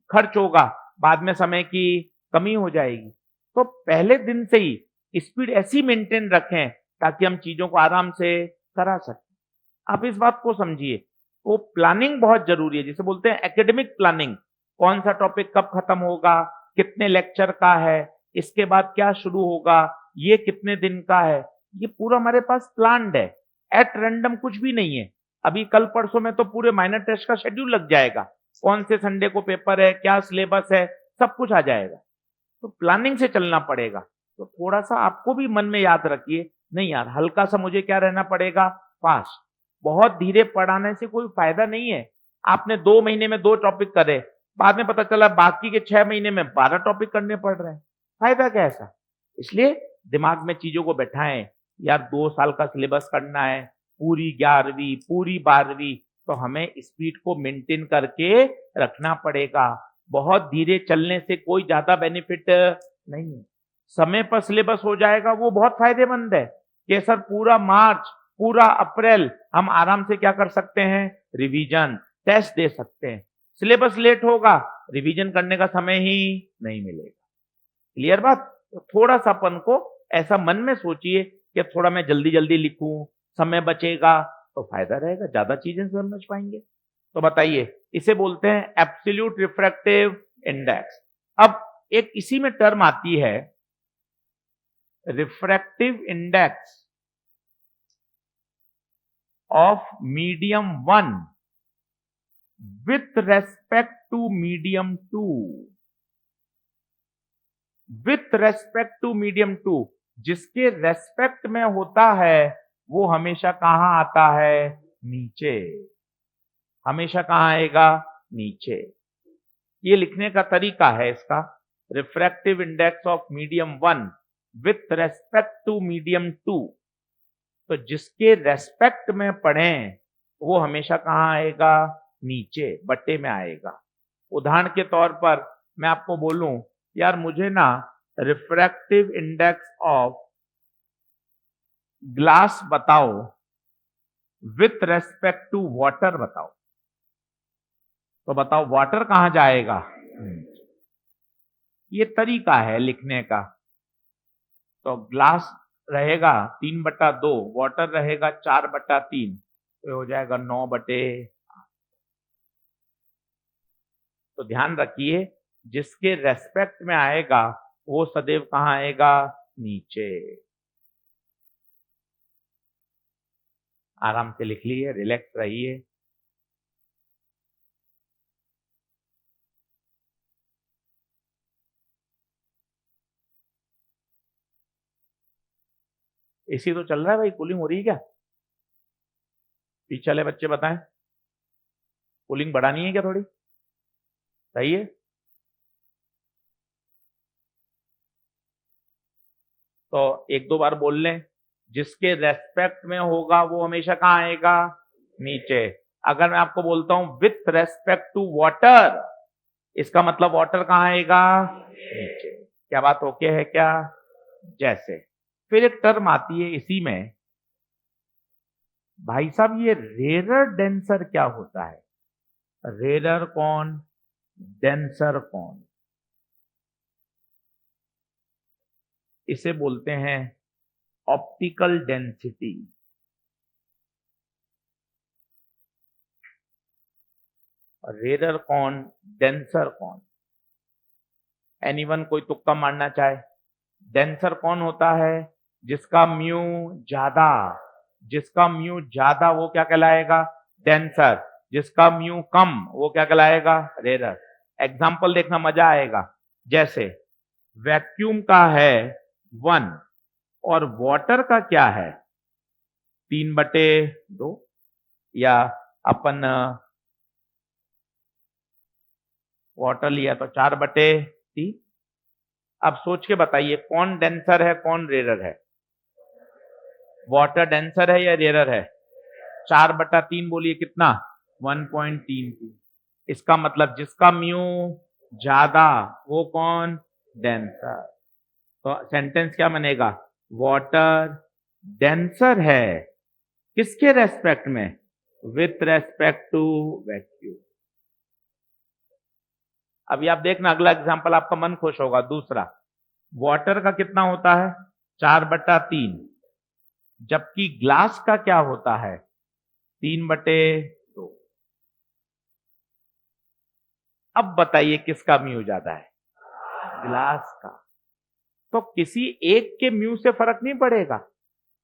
खर्च होगा, बाद में समय की कमी हो जाएगी। तो पहले दिन से ही स्पीड ऐसी मेंटेन रखें ताकि हम चीजों को आराम से करा सकें। आप इस बात को समझिए, वो प्लानिंग बहुत जरूरी है, जिसे बोलते हैं एकेडमिक प्लानिंग। कौन सा टॉपिक कब खत्म होगा, कितने लेक्चर का है, इसके बाद क्या शुरू होगा, ये कितने दिन का है, ये पूरा हमारे पास प्लान्ड है। एट रैंडम कुछ भी नहीं है। अभी कल परसों में तो पूरे माइनर टेस्ट का शेड्यूल लग जाएगा, कौन से संडे को पेपर है, क्या सिलेबस है, सब कुछ आ जाएगा। तो प्लानिंग से चलना पड़ेगा। तो थोड़ा सा आपको भी मन में याद रखिए, नहीं यार हल्का सा मुझे क्या रहना पड़ेगा, फास्ट। बहुत धीरे पढ़ाने से कोई फायदा नहीं है। आपने 2 महीने में 2 टॉपिक करे, बाद में पता चला बाकी के 6 महीने में 12 टॉपिक करने पड़ रहे हैं, फायदा क्या ऐसा? इसलिए दिमाग में चीजों को बैठाएं, यार 2 साल का सिलेबस करना है, पूरी 11वीं पूरी 12वीं, तो हमें स्पीड को मेंटेन करके रखना पड़ेगा। बहुत धीरे चलने से कोई ज्यादा बेनिफिट नहीं है। समय पर सिलेबस हो जाएगा वो बहुत फायदेमंद है कि सर पूरा मार्च पूरा अप्रैल हम आराम से क्या कर सकते हैं, रिवीजन टेस्ट दे सकते हैं। सिलेबस लेट होगा, रिवीजन करने का समय ही नहीं मिलेगा। क्लियर बात? तो थोड़ा सा अपन को ऐसा मन में सोचिए कि थोड़ा मैं जल्दी जल्दी लिखूं, समय बचेगा तो फायदा रहेगा, ज्यादा चीजें समझ पाएंगे। तो बताइए, इसे बोलते हैं एब्सोल्यूट रिफ्रैक्टिव इंडेक्स। अब एक इसी में टर्म आती है refractive index of medium 1 with respect to medium 2। With respect to medium 2, जिसके रेस्पेक्ट में होता है वो हमेशा कहां आता है, नीचे। हमेशा कहां आएगा, नीचे। ये लिखने का तरीका है इसका, refractive index of medium 1 with respect to medium 2। तो जिसके रेस्पेक्ट में पढ़ें वो हमेशा कहां आएगा, नीचे, बट्टे में आएगा। उदाहरण के तौर पर मैं आपको बोलूं, यार मुझे ना रिफ्रैक्टिव इंडेक्स ऑफ ग्लास बताओ विथ रेस्पेक्ट टू वाटर बताओ, तो बताओ वाटर कहां जाएगा, ये तरीका है लिखने का। तो ग्लास रहेगा 3/2, वाटर रहेगा 4/3, तो हो जाएगा 9/8। तो ध्यान रखिए, जिसके रेस्पेक्ट में आएगा वो सदैव कहां आएगा, नीचे। आराम से लिख लीजिए, रिलैक्स रहिए। एसी तो चल रहा है भाई, कूलिंग हो रही है क्या? पीछे वाले बच्चे बताएं, कूलिंग बढ़ानी है क्या थोड़ी? सही है। तो 1-2 बार बोल लें, जिसके रेस्पेक्ट में होगा वो हमेशा कहां आएगा, नीचे। अगर मैं आपको बोलता हूं विथ रेस्पेक्ट टू वाटर, इसका मतलब वाटर कहां आएगा, नीचे। क्या बात ओके है क्या? जैसे फिर एक टर्म आती है इसी में, भाई साहब ये रेयर डेंसर क्या होता है? रेरर कौन, डेंसर कौन? इसे बोलते हैं ऑप्टिकल डेंसिटी। रेरर कौन, डेंसर कौन? एनीवन कोई तुक्का मारना चाहे? डेंसर कौन होता है? जिसका म्यू ज्यादा, जिसका म्यू ज्यादा वो क्या कहलाएगा? डेंसर। जिसका म्यू कम वो क्या कहलाएगा? रेरर। एग्जाम्पल देखना मजा आएगा। जैसे वैक्यूम का है 1 और वाटर का क्या है 3/2, या अपन वाटर लिया तो 4/3। अब सोच के बताइए कौन डेंसर है कौन रेरर है? वाटर डेंसर है या रेरर है? 4/3 बोलिए कितना? 1.32। इसका मतलब जिसका म्यू ज्यादा वो कौन? डेंसर। तो सेंटेंस क्या बनेगा? वाटर डेंसर है किसके रेस्पेक्ट में? With respect to vacuum. अभी आप देखना अगला एग्जांपल, आपका मन खुश होगा। दूसरा, वाटर का कितना होता है? 4/3, जबकि ग्लास का क्या होता है? 3/2। अब बताइए किसका म्यू ज्यादा है? ग्लास का। तो किसी एक के म्यू से फर्क नहीं पड़ेगा,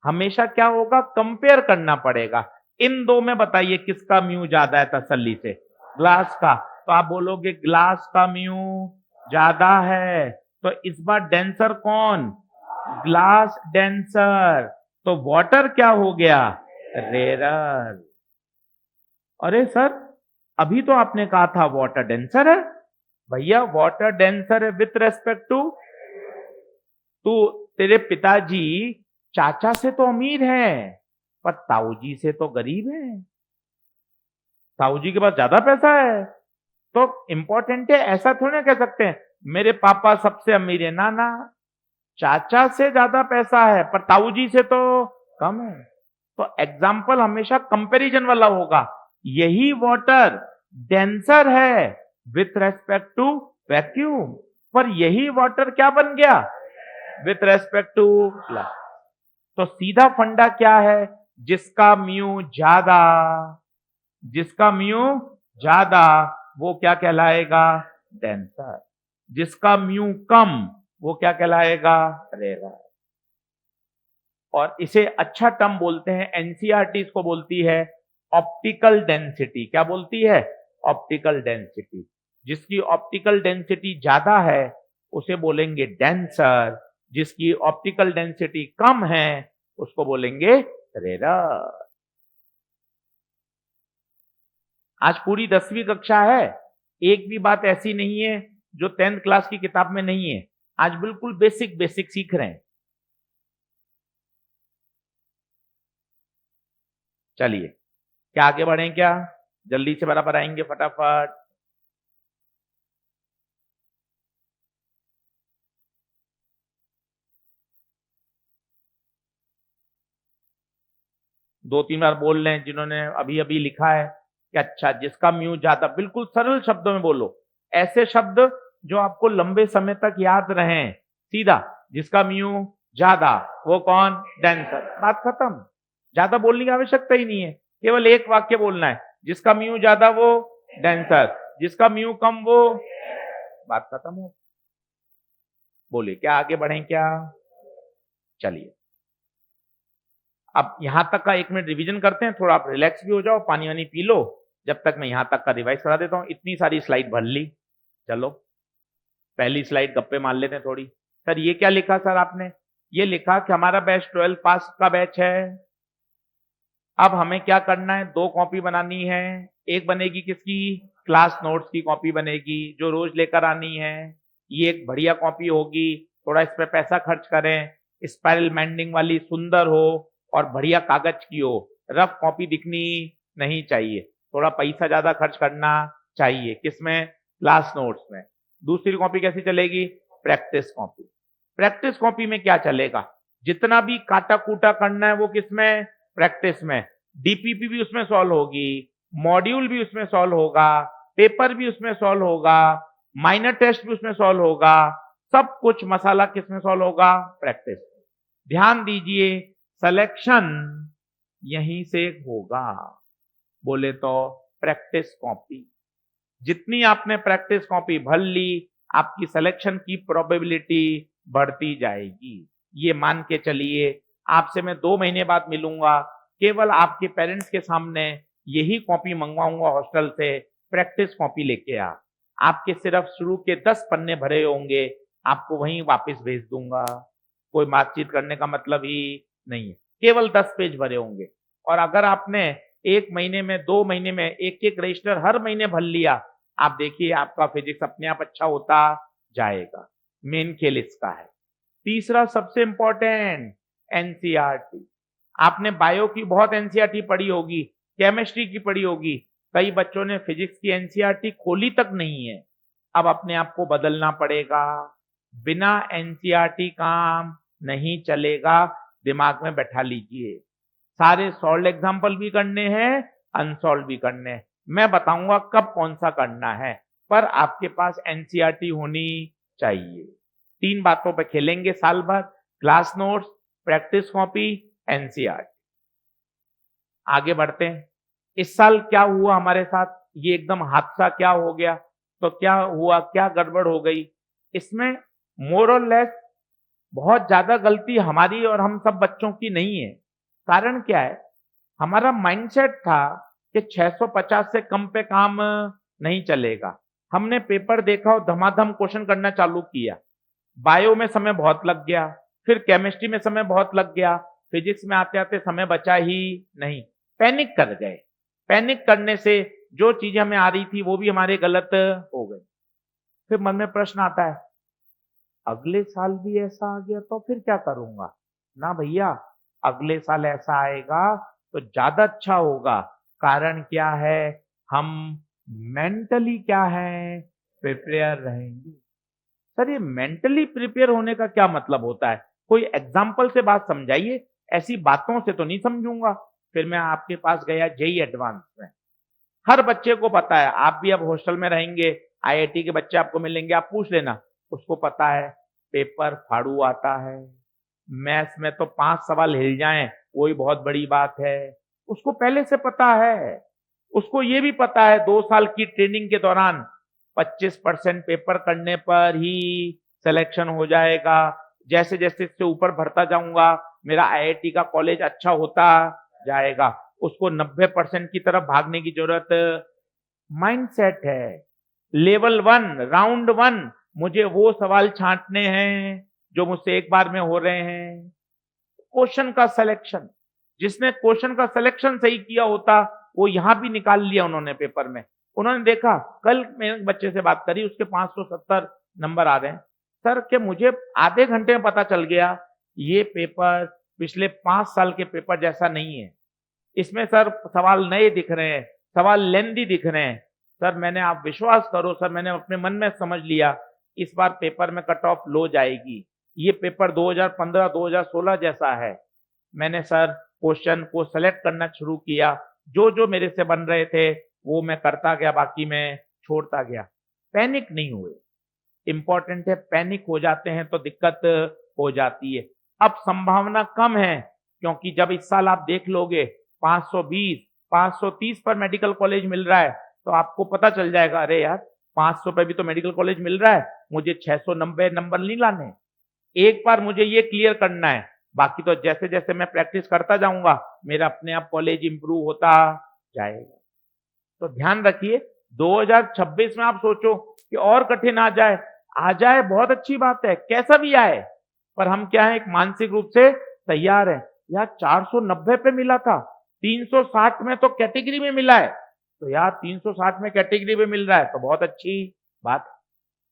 हमेशा क्या होगा? कंपेयर करना पड़ेगा। इन दो में बताइए किसका म्यू ज्यादा है तसल्ली से? ग्लास का। तो आप बोलोगे ग्लास का म्यू ज्यादा है, तो इस बार डेंसर कौन? Glass denser. तो वाटर क्या हो गया? रेरर। अरे सर, अभी तो आपने कहा था वाटर डेंसर है। भैया वाटर डेंसर है विथ रेस्पेक्ट टू। तो तेरे पिताजी चाचा से तो अमीर हैं पर ताऊजी से तो गरीब हैं। ताऊजी के पास ज्यादा पैसा है तो इंपॉर्टेंट है, ऐसा थोड़ी ना कह सकते हैं मेरे पापा सबसे अमीर है। ना ना, चाचा से ज्यादा पैसा है पर ताऊजी से तो कम है। तो एग्जाम्पल हमेशा कंपैरिजन वाला होगा। यही वाटर डेंसर है विथ रेस्पेक्ट टू वैक्यूम, पर यही वाटर क्या बन गया? With respect to glass. तो सीधा फंडा क्या है? जिसका म्यू ज्यादा, जिसका म्यू ज्यादा वो क्या कहलाएगा? डेंसर। जिसका म्यू कम वो क्या कहलाएगा? रेरर। और इसे अच्छा टर्म बोलते हैं, एनसीईआरटी इसको बोलती है ऑप्टिकल डेंसिटी। क्या बोलती है? Optical density. जिसकी ऑप्टिकल डेंसिटी ज्यादा है उसे बोलेंगे डेंसर, जिसकी ऑप्टिकल डेंसिटी कम है उसको बोलेंगे रेरर। आज पूरी 10वीं कक्षा है, एक भी बात ऐसी नहीं है जो 10th क्लास की किताब में नहीं है। आज बिल्कुल बेसिक बेसिक सीख रहे हैं। चलिए क्या आगे बढ़ें? क्या जल्दी से बराबर आएंगे फटाफट? दो तीन बार बोल लें जिन्होंने अभी अभी लिखा है कि अच्छा जिसका म्यू ज्यादा। बिल्कुल सरल शब्दों में बोलो, ऐसे शब्द जो आपको लंबे समय तक याद रहें। सीधा, जिसका म्यू ज्यादा वो कौन? डेंसर। बात खत्म। ज्यादा बोलने की आवश्यकता ही नहीं है, केवल एक वाक्य बोलना है, जिसका म्यू ज्यादा वो डेंसर, जिसका म्यू कम वो। बात खत्म हो। बोलिए क्या आगे बढ़ें? क्या चलिए अब यहां तक का 1 मिनट रिवीजन करते हैं। थोड़ा आप रिलैक्स भी हो जाओ, पानी वानी पी लो, जब तक मैं यहां तक का रिवाइज करा देता हूं। इतनी सारी स्लाइड भर ली, चलो पहली स्लाइड गप्पे मार लेते हैं थोड़ी। सर ये क्या लिखा सर आपने? ये लिखा कि हमारा बैच 12 पास का बैच है। अब हमें क्या करना है? 2 कॉपी बनानी है। एक बनेगी किसकी? क्लास नोट्स की कॉपी बनेगी जो रोज लेकर आनी है। ये एक बढ़िया कॉपी होगी, थोड़ा इस पर पैसा खर्च करें, स्पाइरल बाइंडिंग वाली सुंदर हो और बढ़िया कागज की हो। रफ कॉपी दिखनी नहीं चाहिए, थोड़ा पैसा ज्यादा खर्च करना चाहिए। किसमें? क्लास नोट्स में। दूसरी कॉपी कैसी चलेगी? Practice copy. प्रैक्टिस कॉपी में क्या चलेगा? जितना भी काटा कूटा करना है वो किसमें? प्रैक्टिस में। डीपीपी भी उसमें सॉल्व होगी, मॉड्यूल भी उसमें सॉल्व होगा, पेपर भी उसमें सॉल्व होगा, माइनर टेस्ट भी उसमें सॉल्व होगा, सब कुछ मसाला किसमें सॉल्व होगा? प्रैक्टिस। ध्यान दीजिए, सिलेक्शन यहीं से होगा, बोले तो प्रैक्टिस कॉपी। जितनी आपने प्रैक्टिस कॉपी भर ली, आपकी सिलेक्शन की प्रोबेबिलिटी बढ़ती जाएगी। ये मान के चलिए, आपसे मैं 2 महीने बाद मिलूंगा, केवल आपके पेरेंट्स के सामने यही कॉपी मंगवाऊंगा हॉस्टल से, प्रैक्टिस कॉपी लेके आ। आपके सिर्फ शुरू के 10 पन्ने भरे होंगे, आपको वहीं वापस भेज दूंगा। कोई बातचीत करने का मतलब ही नहीं है, केवल 10 पेज भरे होंगे। और अगर आपने 1 महीने में, 2 महीने में एक-एक रजिस्टर हर महीने भर लिया, आप देखिए आपका फिजिक्स अपने आप अच्छा होता जाएगा। मेन खेल इसका है। तीसरा सबसे इंपॉर्टेंट, एनसीईआरटी। आपने बायो की बहुत एनसीईआरटी पढ़ी होगी, केमिस्ट्री की पढ़ी होगी, कई बच्चों ने फिजिक्स की एनसीईआरटी खोली तक नहीं है। अब अपने आप को बदलना पड़ेगा, बिना एनसीईआरटी काम नहीं चलेगा, दिमाग में बैठा लीजिए। सारे सॉल्व एग्जाम्पल भी करने हैं, अनसॉल्व भी करने हैं। मैं बताऊंगा कब कौन सा करना है, पर आपके पास एनसीईआरटी होनी चाहिए। 3 बातों पे खेलेंगे साल भर, class notes, practice copy, NCERT. आगे बढ़ते हैं। इस साल क्या हुआ हमारे साथ, ये एकदम हादसा क्या हो गया, तो क्या हुआ, क्या गड़बड़ हो गई? इसमें मोर और लेस बहुत ज्यादा गलती हमारी और हम सब बच्चों की नहीं है। कारण क्या है? हमारा माइंडसेट था कि 650 से कम पे काम नहीं चलेगा। हमने पेपर देखा और धमाधम क्वेश्चन करना चालू किया। बायो में समय बहुत लग गया, फिर केमिस्ट्री में समय बहुत लग गया, फिजिक्स में आते आते समय बचा ही नहीं। पैनिक कर गए। पैनिक करने से जो चीजें हमें आ रही थी वो भी हमारे गलत हो गई। फिर मन में प्रश्न आता है, अगले साल भी ऐसा आ गया तो फिर क्या करूंगा? ना भैया, अगले साल ऐसा आएगा तो ज्यादा अच्छा होगा। कारण क्या है? हम मेंटली क्या है, प्रिपेयर रहेंगे। सर, ये मेंटली प्रिपेयर होने का क्या मतलब होता है? कोई एग्जाम्पल से बात समझाइए, ऐसी बातों से तो नहीं समझूंगा। फिर मैं आपके पास गया जेई एडवांस में। हर बच्चे को पता है, आप भी अब हॉस्टल में रहेंगे, आईआईटी के बच्चे आपको मिलेंगे, आप पूछ लेना, उसको पता है पेपर फाड़ू आता है। मैथ्स में तो 5 सवाल हिल जाएं वही बहुत बड़ी बात है, उसको पहले से पता है। उसको ये भी पता है 2 साल की ट्रेनिंग के दौरान 25% पेपर करने पर ही सिलेक्शन हो जाएगा। जैसे जैसे इससे ऊपर बढ़ता जाऊंगा, मेरा आईआईटी का कॉलेज अच्छा होता जाएगा। उसको 90% की तरफ भागने की जरूरत, माइंडसेट है। लेवल 1, राउंड 1, मुझे वो सवाल छांटने हैं जो मुझसे एक बार में हो रहे हैं। क्वेश्चन का सिलेक्शन, जिसने क्वेश्चन का सिलेक्शन सही किया होता वो यहां भी निकाल लिया उन्होंने पेपर में। उन्होंने देखा, कल मैंने बच्चे से बात करी, उसके 570 नंबर आ रहे हैं। सर के मुझे आधे घंटे में पता चल गया ये पेपर पिछले 5 साल के पेपर जैसा नहीं है। इसमें सर सवाल नए दिख रहे हैं, सवाल लेंदी दिख रहे हैं। सर मैंने, आप विश्वास करो सर, मैंने अपने मन में समझ लिया इस बार पेपर में कट ऑफ लो जाएगी। ये पेपर 2015 2016 जैसा है। मैंने सर क्वेश्चन को सेलेक्ट करना शुरू किया, जो जो मेरे से बन रहे थे वो मैं करता गया, बाकी मैं छोड़ता गया। पैनिक नहीं हुए। इंपॉर्टेंट है, पैनिक हो जाते हैं तो दिक्कत हो जाती है। अब संभावना कम है, क्योंकि जब इस साल आप देख लोगे 520 530 पर मेडिकल कॉलेज मिल रहा है, तो आपको पता चल जाएगा, अरे यार 500 पे भी तो मेडिकल कॉलेज मिल रहा है, मुझे 690 नंबर नहीं लाने। एक बार मुझे ये क्लियर करना है, बाकी तो जैसे जैसे मैं प्रैक्टिस करता जाऊंगा मेरा अपने आप कॉलेज इंप्रूव होता जाएगा। तो ध्यान रखिए, 2026 में आप सोचो कि और कठिन आ जाए बहुत अच्छी बात है, कैसा भी आए, पर हम क्या है, एक मानसिक रूप से तैयार है। यार 490 पे मिला था, 360 में तो कैटेगरी में मिला है, तो यार 360 में कैटेगरी में मिल रहा है तो बहुत अच्छी बात है।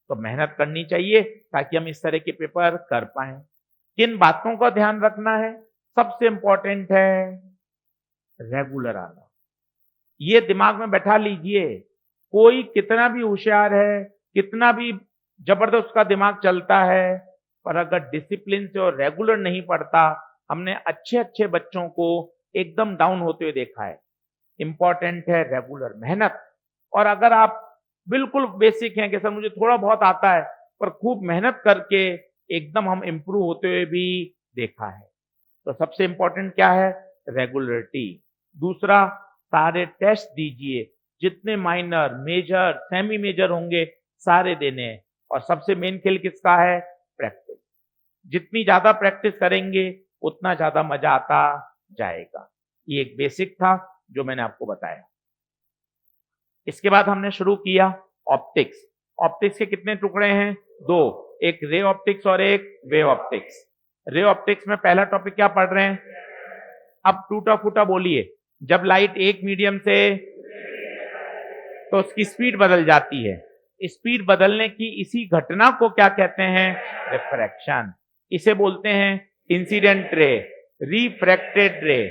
तो मेहनत करनी चाहिए ताकि हम इस तरह के पेपर कर पाए। किन बातों का ध्यान रखना है? सबसे इंपॉर्टेंट है रेगुलर आना। ये दिमाग में बैठा लीजिए, कोई कितना भी होशियार है, कितना भी जबरदस्त उसका दिमाग चलता है, पर अगर डिसिप्लिन से और रेगुलर नहीं पढ़ता, हमने अच्छे अच्छे बच्चों को एकदम डाउन होते हुए देखा है। इंपॉर्टेंट है रेगुलर मेहनत। और अगर आप बिल्कुल बेसिक हैं कि सर मुझे थोड़ा बहुत आता है, पर खूब मेहनत करके एकदम हम इम्प्रूव होते हुए भी देखा है। तो सबसे इंपॉर्टेंट क्या है? रेगुलरिटी। दूसरा, सारे टेस्ट दीजिए, जितने माइनर, मेजर, सेमी मेजर होंगे सारे देने हैं। और सबसे मेन खेल किसका है? प्रैक्टिस। जितनी ज्यादा प्रैक्टिस करेंगे उतना ज्यादा मजा आता जाएगा। ये एक बेसिक था जो मैंने आपको बताया। इसके बाद हमने शुरू किया ऑप्टिक्स। ऑप्टिक्स के कितने टुकड़े हैं? दो, एक रे ऑप्टिक्स और एक वेव ऑप्टिक्स। रे ऑप्टिक्स में पहला टॉपिक क्या पढ़ रहे हैं? अब टूटा फूटा बोलिए। जब लाइट एक मीडियम से, तो उसकी स्पीड बदल जाती है। स्पीड बदलने की इसी घटना को क्या कहते हैं? रिफ्रैक्शन। इसे बोलते हैं इंसिडेंट रे, रिफ्रैक्टेड रे।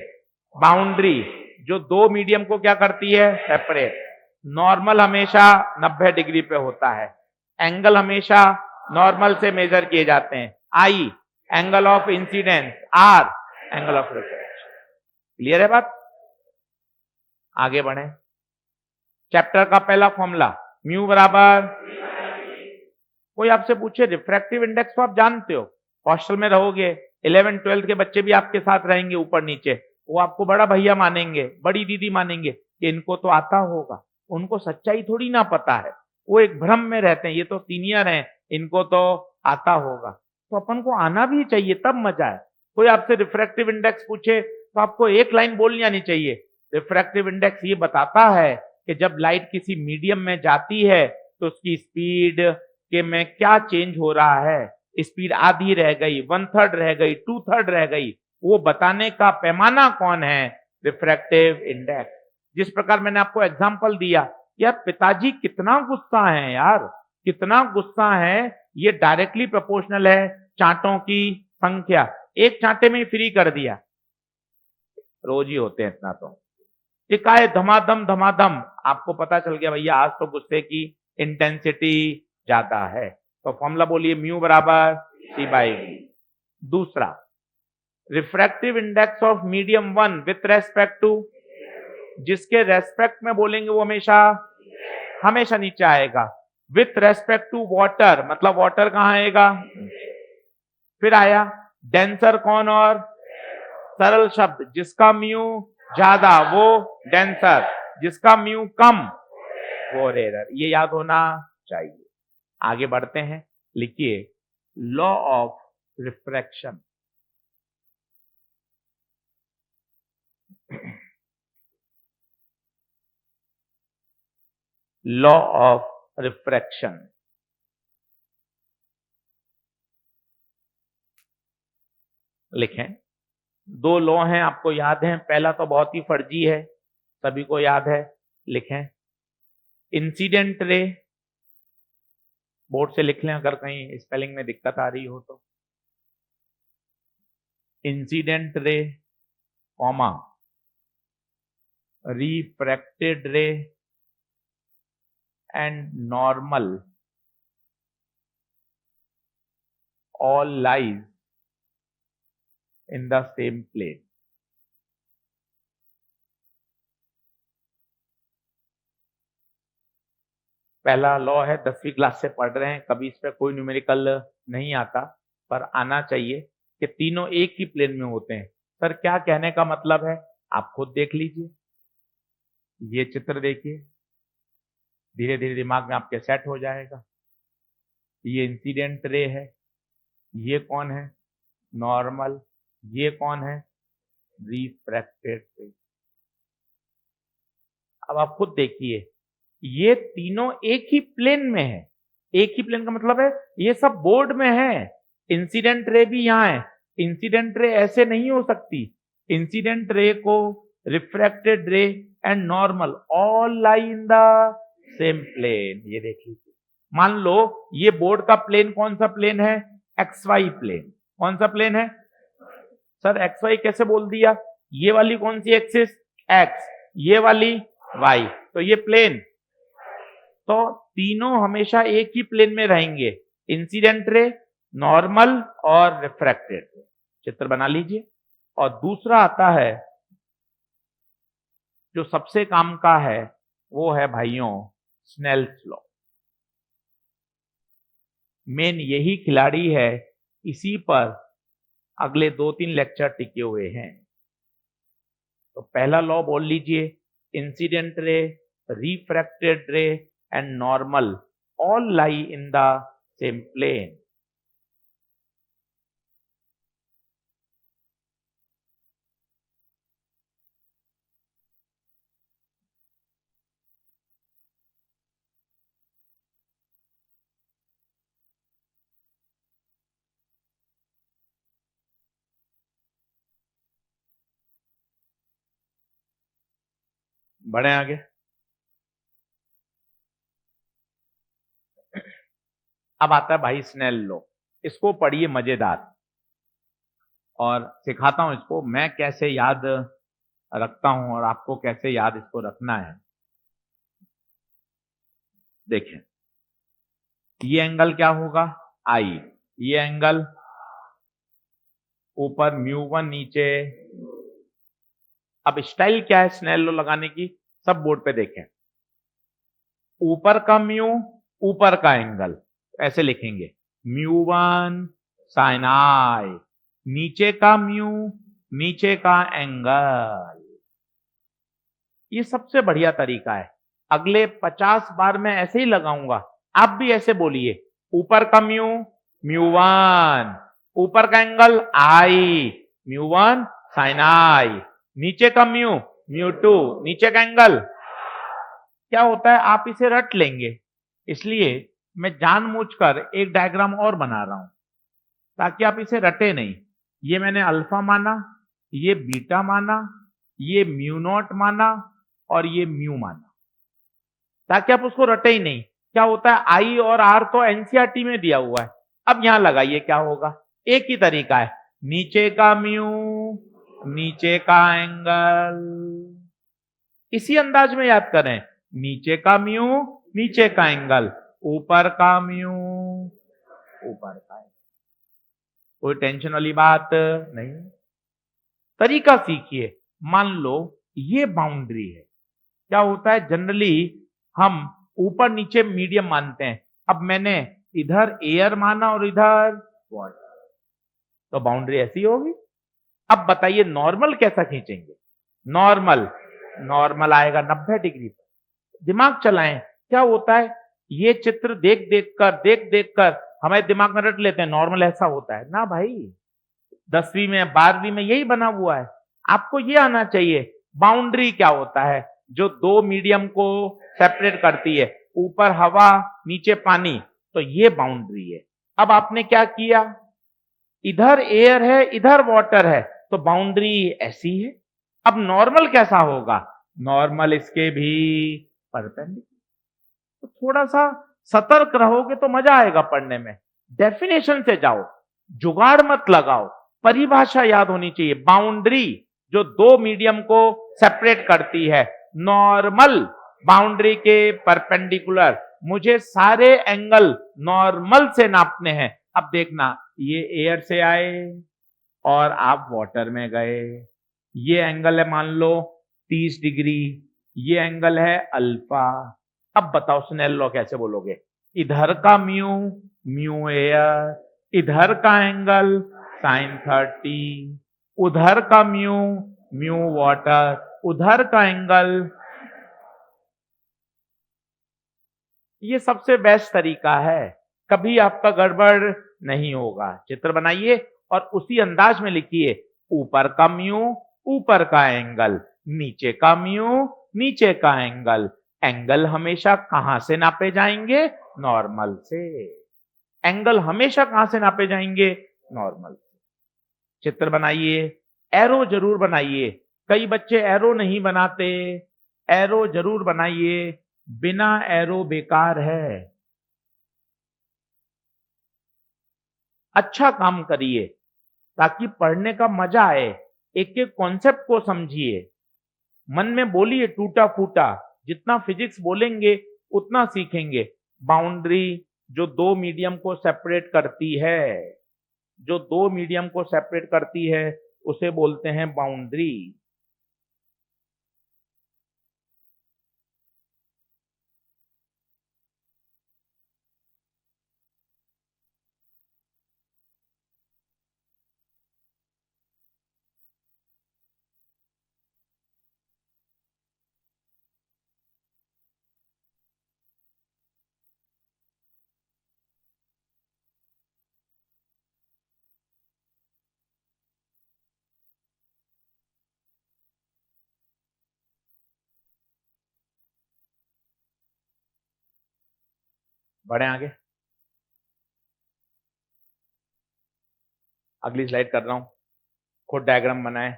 बाउंड्री जो दो मीडियम को क्या करती है? सेपरेट। नॉर्मल हमेशा 90 डिग्री पे होता है। एंगल हमेशा नॉर्मल से मेजर किए जाते हैं। I angle of incidence, r angle of refraction. Clear है बात? आगे बढ़े। चैप्टर का पहला फॉर्मूला म्यू बराबर, कोई आपसे पूछे रिफ्रैक्टिव इंडेक्स तो आप जानते हो, हॉस्टल में रहोगे, 11 12 के बच्चे भी आपके साथ रहेंगे ऊपर नीचे, वो आपको बड़ा भैया मानेंगे, बड़ी दीदी मानेंगे कि इनको तो आता होगा। उनको सच्चाई थोड़ी ना पता है, वो एक भ्रम में रहते हैं, ये तो सीनियर हैं, इनको तो आता होगा। तो अपन को आना भी चाहिए, तब मजा है। कोई आपसे रिफ्रैक्टिव इंडेक्स पूछे तो आपको एक लाइन बोलनी आनी चाहिए। रिफ्रैक्टिव इंडेक्स ये बताता है कि जब लाइट किसी मीडियम में जाती है तो उसकी स्पीड के में क्या चेंज हो रहा है। स्पीड आधी रह गई, 1/3 रह गई, 2/3 रह गई, वो बताने का पैमाना कौन है? Refractive index. जिस प्रकार मैंने आपको एग्जांपल दिया, यार पिताजी कितना गुस्सा है, यार कितना गुस्सा है, ये डायरेक्टली प्रोपोर्शनल है चांटों की संख्या। एक चांटे में ही फ्री कर दिया, रोज ही होते हैं इतना। तो टिकाए धमाधम धमाधम, आपको पता चल गया भैया आज तो गुस्से की इंटेंसिटी ज्यादा है। तो फॉर्मूला बोलिए म्यू बराबर सी बाई वी। दूसरा, refractive index of medium 1 with respect to, जिसके रेस्पेक्ट में बोलेंगे वो हमेशा हमेशा नीचे आएगा। विथ रेस्पेक्ट टू वाटर, मतलब वाटर कहां आएगा? फिर आया डेंसर कौन? और सरल शब्द, जिसका म्यू ज्यादा वो डेंसर, जिसका म्यू कम वो रेयर। ये याद होना चाहिए। आगे बढ़ते हैं, लिखिए law of refraction. Law of refraction. लिखें, दो लॉ हैं, आपको याद है। पहला तो बहुत ही फर्जी है, सभी को याद है। लिखें, इंसिडेंट रे, बोर्ड से लिख लें अगर कहीं स्पेलिंग में दिक्कत आ रही हो तो। Incident ray comma refracted ray and normal all lies in the same plane। पहला लॉ है, 10वीं क्लास से पढ़ रहे हैं, कभी इस पे कोई न्यूमेरिकल नहीं आता, पर आना चाहिए कि तीनों एक ही प्लेन में होते हैं। सर क्या कहने का मतलब है? आप खुद देख लीजिए, ये चित्र देखिए, धीरे धीरे दिमाग में आपके सेट हो जाएगा। ये इंसिडेंट रे है, ये कौन है? नॉर्मल। ये कौन है? रिफ्रैक्टेड रे। अब आप खुद देखिए, ये तीनों एक ही प्लेन में है। एक ही प्लेन का मतलब है ये सब बोर्ड में है। इंसिडेंट रे भी यहां है। इंसिडेंट रे ऐसे नहीं हो सकती। इंसिडेंट रे को refracted ray and normal all lie in the same plane. ये देख लीजिए, मान लो ये बोर्ड का प्लेन कौन सा प्लेन है? X Y plane. कौन सा प्लेन है? सर एक्स वाई कैसे बोल दिया? ये वाली कौन सी एक्सिस? एक्स, ये वाली वाई, तो ये प्लेन। तो तीनों हमेशा एक ही प्लेन में रहेंगे, इंसिडेंट रे, नॉर्मल और रिफ्रैक्टेड रे। चित्र बना लीजिए। और दूसरा आता है जो सबसे काम का है वो है भाइयों स्नेल्स लॉ। मेन यही खिलाड़ी है, इसी पर अगले 2-3 लेक्चर टिके हुए हैं। तो पहला लॉ बोल लीजिए, incident ray, refracted ray and normal all lie in the same plane. बढ़े आगे। अब आता है भाई स्नेल लॉ, इसको पढ़िए मजेदार, और सिखाता हूं इसको मैं कैसे याद रखता हूं और आपको कैसे याद इसको रखना है। देखें, ये एंगल क्या होगा, आई, ये एंगल ऊपर μ1 नीचे। अब स्टाइल क्या है स्नेल लॉ लगाने की, सब बोर्ड पे देखें। ऊपर का म्यू, ऊपर का एंगल, ऐसे लिखेंगे μ1 sin आई, नीचे का म्यू, नीचे का एंगल। ये सबसे बढ़िया तरीका है। अगले 50 बार मैं ऐसे ही लगाऊंगा, आप भी ऐसे बोलिए, ऊपर का म्यू μ1, ऊपर का एंगल आई μ1 sin आई, नीचे का म्यू μ2, नीचे का एंगल। क्या होता है आप इसे रट लेंगे, इसलिए मैं जानबूझकर एक डायग्राम और बना रहा हूं ताकि आप इसे रटे नहीं। ये मैंने अल्फा माना, ये बीटा माना, ये μ0 माना और ये म्यू माना, ताकि आप उसको रटे ही नहीं। क्या होता है आई और आर तो एनसीईआरटी में दिया हुआ है, अब यहां लगाइए क्या होगा, एक ही तरीका है, नीचे का म्यू, नीचे का एंगल। इसी अंदाज में याद करें, नीचे का म्यू, नीचे का एंगल, ऊपर का म्यू, ऊपर का एंगल। कोई टेंशन वाली बात नहीं। तरीका सीखिए। मान लो ये बाउंड्री है, क्या होता है जनरली हम ऊपर नीचे मीडियम मानते हैं। अब मैंने इधर एयर माना और इधर वाटर, तो बाउंड्री ऐसी होगी। अब बताइए नॉर्मल कैसा खींचेंगे, नॉर्मल, नॉर्मल आएगा 90 डिग्री पर। दिमाग चलाएं, क्या होता है ये चित्र देख देख कर हमारे दिमाग में रट लेते हैं नॉर्मल ऐसा होता है ना भाई, 10वीं में 12वीं में यही बना हुआ है। आपको ये आना चाहिए बाउंड्री क्या होता है, जो दो मीडियम को सेपरेट करती है, ऊपर हवा नीचे पानी, तो ये बाउंड्री है। अब आपने क्या किया, इधर एयर है इधर वाटर है, तो बाउंड्री ऐसी है। अब नॉर्मल कैसा होगा, नॉर्मल इसके भी परपेंडिकुलर। तो थोड़ा सा सतर्क रहोगे तो मजा आएगा पढ़ने में। डेफिनेशन से जाओ, जुगाड़ मत लगाओ, परिभाषा याद होनी चाहिए। बाउंड्री जो दो मीडियम को सेपरेट करती है, नॉर्मल बाउंड्री के परपेंडिकुलर। मुझे सारे एंगल नॉर्मल से नापने हैं। अब देखना, ये एयर से आए और आप वाटर में गए, ये एंगल है मान लो 30 डिग्री, ये एंगल है अल्फा। अब बताओ स्नेल लॉ कैसे बोलोगे, इधर का म्यू, म्यू एयर, इधर का एंगल sin 30, उधर का म्यू, म्यू वाटर, उधर का एंगल। ये सबसे बेस्ट तरीका है, कभी आपका गड़बड़ नहीं होगा। चित्र बनाइए और उसी अंदाज में लिखिए, ऊपर का म्यू, ऊपर का एंगल, नीचे का म्यू, नीचे का एंगल। एंगल हमेशा कहां से नापे जाएंगे, नॉर्मल से। एंगल हमेशा कहां से नापे जाएंगे, नॉर्मल से। चित्र बनाइए, एरो जरूर बनाइए, कई बच्चे एरो नहीं बनाते, एरो जरूर बनाइए, बिना एरो बेकार है। अच्छा काम करिए ताकि पढ़ने का मजा आए, एक एक कॉन्सेप्ट को समझिए, मन में बोलिए टूटा फूटा। जितना फिजिक्स बोलेंगे उतना सीखेंगे। बाउंड्री जो दो मीडियम को सेपरेट करती है, जो दो मीडियम को सेपरेट करती है उसे बोलते हैं बाउंड्री। बढ़े आगे, अगली स्लाइड कर रहा हूं। खुद डायग्राम बनाए,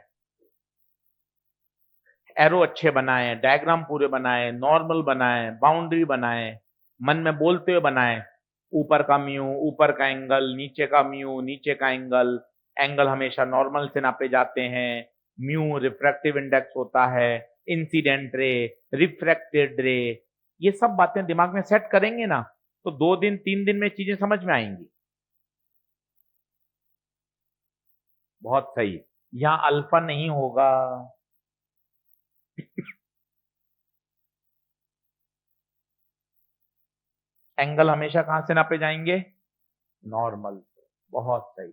एरो अच्छे बनाए, डायग्राम पूरे बनाए, नॉर्मल बनाए, बाउंड्री बनाए, मन में बोलते हुए बनाए, ऊपर का म्यू, ऊपर का एंगल, नीचे का म्यू, नीचे का एंगल, एंगल हमेशा नॉर्मल से नापे जाते हैं, म्यू रिफ्रैक्टिव इंडेक्स होता है, इंसिडेंट रे, रिफ्रैक्टेड रे, ये सब बातें दिमाग में सेट करेंगे ना तो 2 दिन 3 दिन में चीजें समझ में आएंगी। बहुत सही, यहाँ अल्फा नहीं होगा, एंगल हमेशा कहां से नापे जाएंगे, नॉर्मल से। बहुत सही,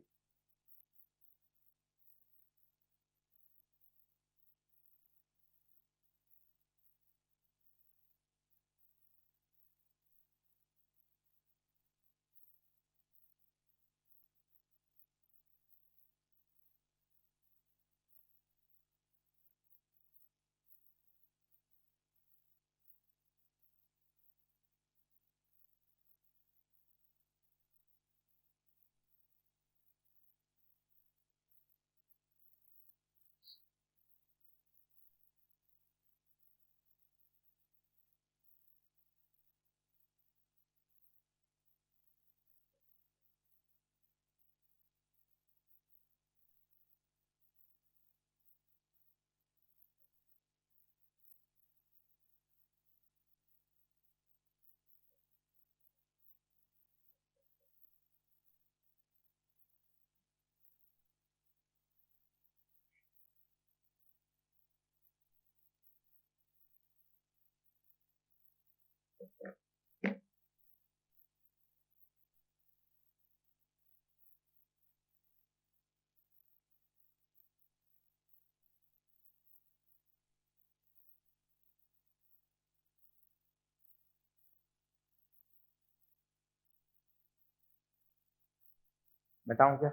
बताऊं क्या,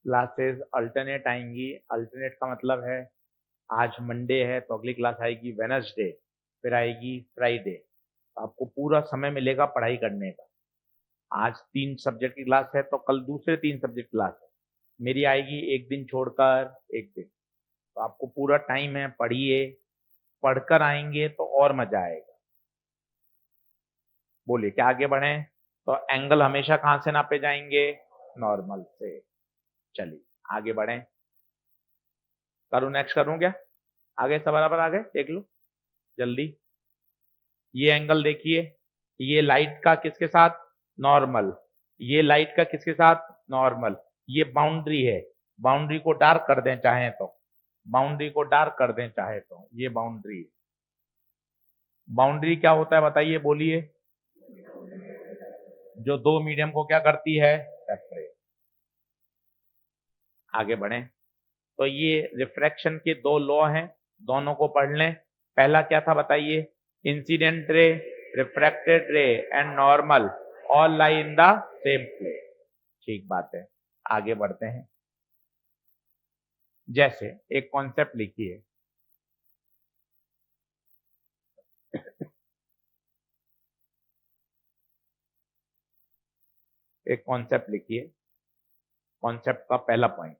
क्लासेस अल्टरनेट आएंगी, अल्टरनेट का मतलब है आज मंडे है तो अगली क्लास आएगी वेनसडे, फिर आएगी फ्राइडे, तो आपको पूरा समय मिलेगा पढ़ाई करने का। आज 3 सब्जेक्ट की क्लास है तो कल दूसरे 3 सब्जेक्ट क्लास है, मेरी आएगी एक दिन छोड़कर एक दिन, तो आपको पूरा टाइम है, पढ़िए, पढ़कर आएंगे तो और मजा आएगा। बोलिए क्या आगे बढ़े, तो एंगल हमेशा कहां से नापे जाएंगे, नॉर्मल से। चलिए आगे बढ़े, करूं नेक्स्ट, करूं क्या, आगे सब बराबर, आगे देख लो जल्दी। ये एंगल देखिए, ये लाइट का किसके साथ, नॉर्मल, ये लाइट का किसके साथ, नॉर्मल, ये बाउंड्री है, बाउंड्री को डार्क कर दें चाहे तो, बाउंड्री को डार्क कर दें चाहे तो, ये बाउंड्री है। बाउंड्री क्या होता है बताइए, बोलिए, जो दो मीडियम को क्या करती है, सेपरेट। आगे बढ़ें, तो ये रिफ्रैक्शन के 2 लॉ हैं, दोनों को पढ़ लें। पहला क्या था बताइए, incident ray, refracted ray and normal all lie in the same plane. ठीक बात है, आगे बढ़ते हैं। जैसे एक कॉन्सेप्ट लिखिए, एक कॉन्सेप्ट लिखिए, कॉन्सेप्ट का पहला point,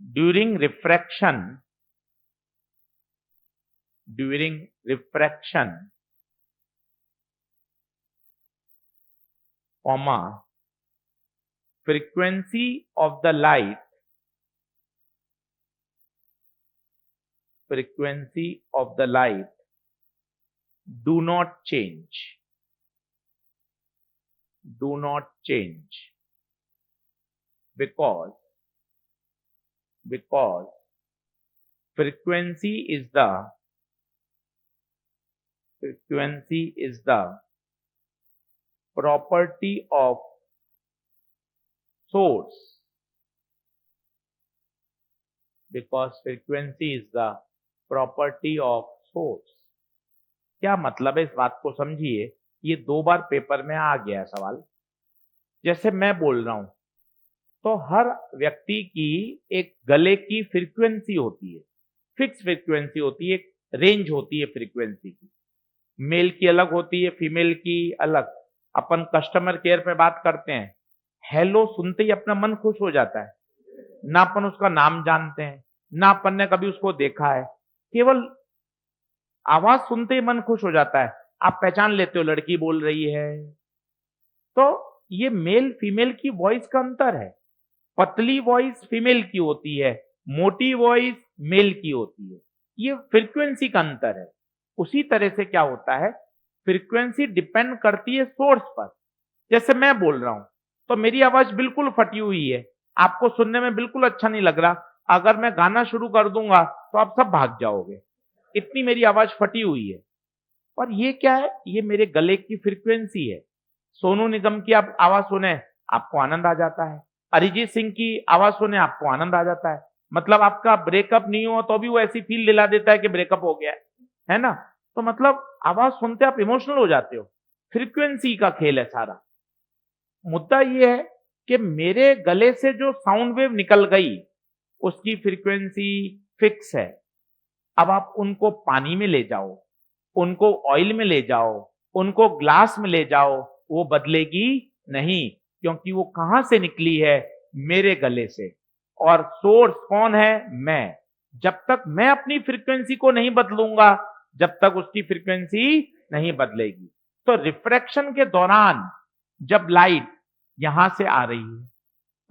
during refraction, during refraction comma frequency of the light, frequency of the light do not change, do not change, because frequency is the, frequency is the property of source, because frequency is the property of source। क्या मतलब है, इस बात को समझिए, ये 2 बार paper में आ गया है सवाल। जैसे मैं बोल रहा हूं तो हर व्यक्ति की एक गले की फ्रीक्वेंसी होती है, फिक्स फ्रीक्वेंसी होती है, एक रेंज होती है फ्रीक्वेंसी की। मेल की अलग होती है, फीमेल की अलग। अपन कस्टमर केयर पे बात करते हैं, हेलो सुनते ही अपना मन खुश हो जाता है। ना अपन उसका नाम जानते हैं, ना अपन ने कभी उसको देखा है, केवल आवाज सुनते ही मन खुश हो जाता है। आप पहचान लेते हो लड़की बोल रही है। तो ये मेल फीमेल की वॉइस का अंतर है। पतली वॉइस फीमेल की होती है, मोटी वॉइस मेल की होती है। ये फ्रीक्वेंसी का अंतर है। उसी तरह से क्या होता है, फ्रीक्वेंसी डिपेंड करती है सोर्स पर। जैसे मैं बोल रहा हूं तो मेरी आवाज बिल्कुल फटी हुई है, आपको सुनने में बिल्कुल अच्छा नहीं लग रहा। अगर मैं गाना शुरू कर दूंगा तो आप सब भाग जाओगे, इतनी मेरी आवाज फटी हुई है। और ये क्या है, ये मेरे गले की फ्रीक्वेंसी है। सोनू निगम की आप आवाज सुने आपको आनंद आ जाता है, अरिजीत सिंह की आवाज सुने आपको आनंद आ जाता है। मतलब आपका ब्रेकअप नहीं हुआ तो भी वो ऐसी फील दिला देता है कि ब्रेकअप हो गया है ना। तो मतलब आवाज सुनते आप इमोशनल हो जाते हो। फ्रीक्वेंसी का खेल है सारा। मुद्दा ये है कि मेरे गले से जो साउंड वेव निकल गई उसकी फ्रीक्वेंसी फिक्स है। अब आप उनको पानी में ले जाओ, उनको ऑयल में ले जाओ, उनको ग्लास में ले जाओ, वो बदलेगी नहीं, क्योंकि वो कहां से निकली है, मेरे गले से। और सोर्स कौन है, मैं। जब तक मैं अपनी फ्रीक्वेंसी को नहीं बदलूंगा, जब तक उसकी फ्रीक्वेंसी नहीं बदलेगी। तो रिफ्रैक्शन के दौरान जब लाइट यहां से आ रही है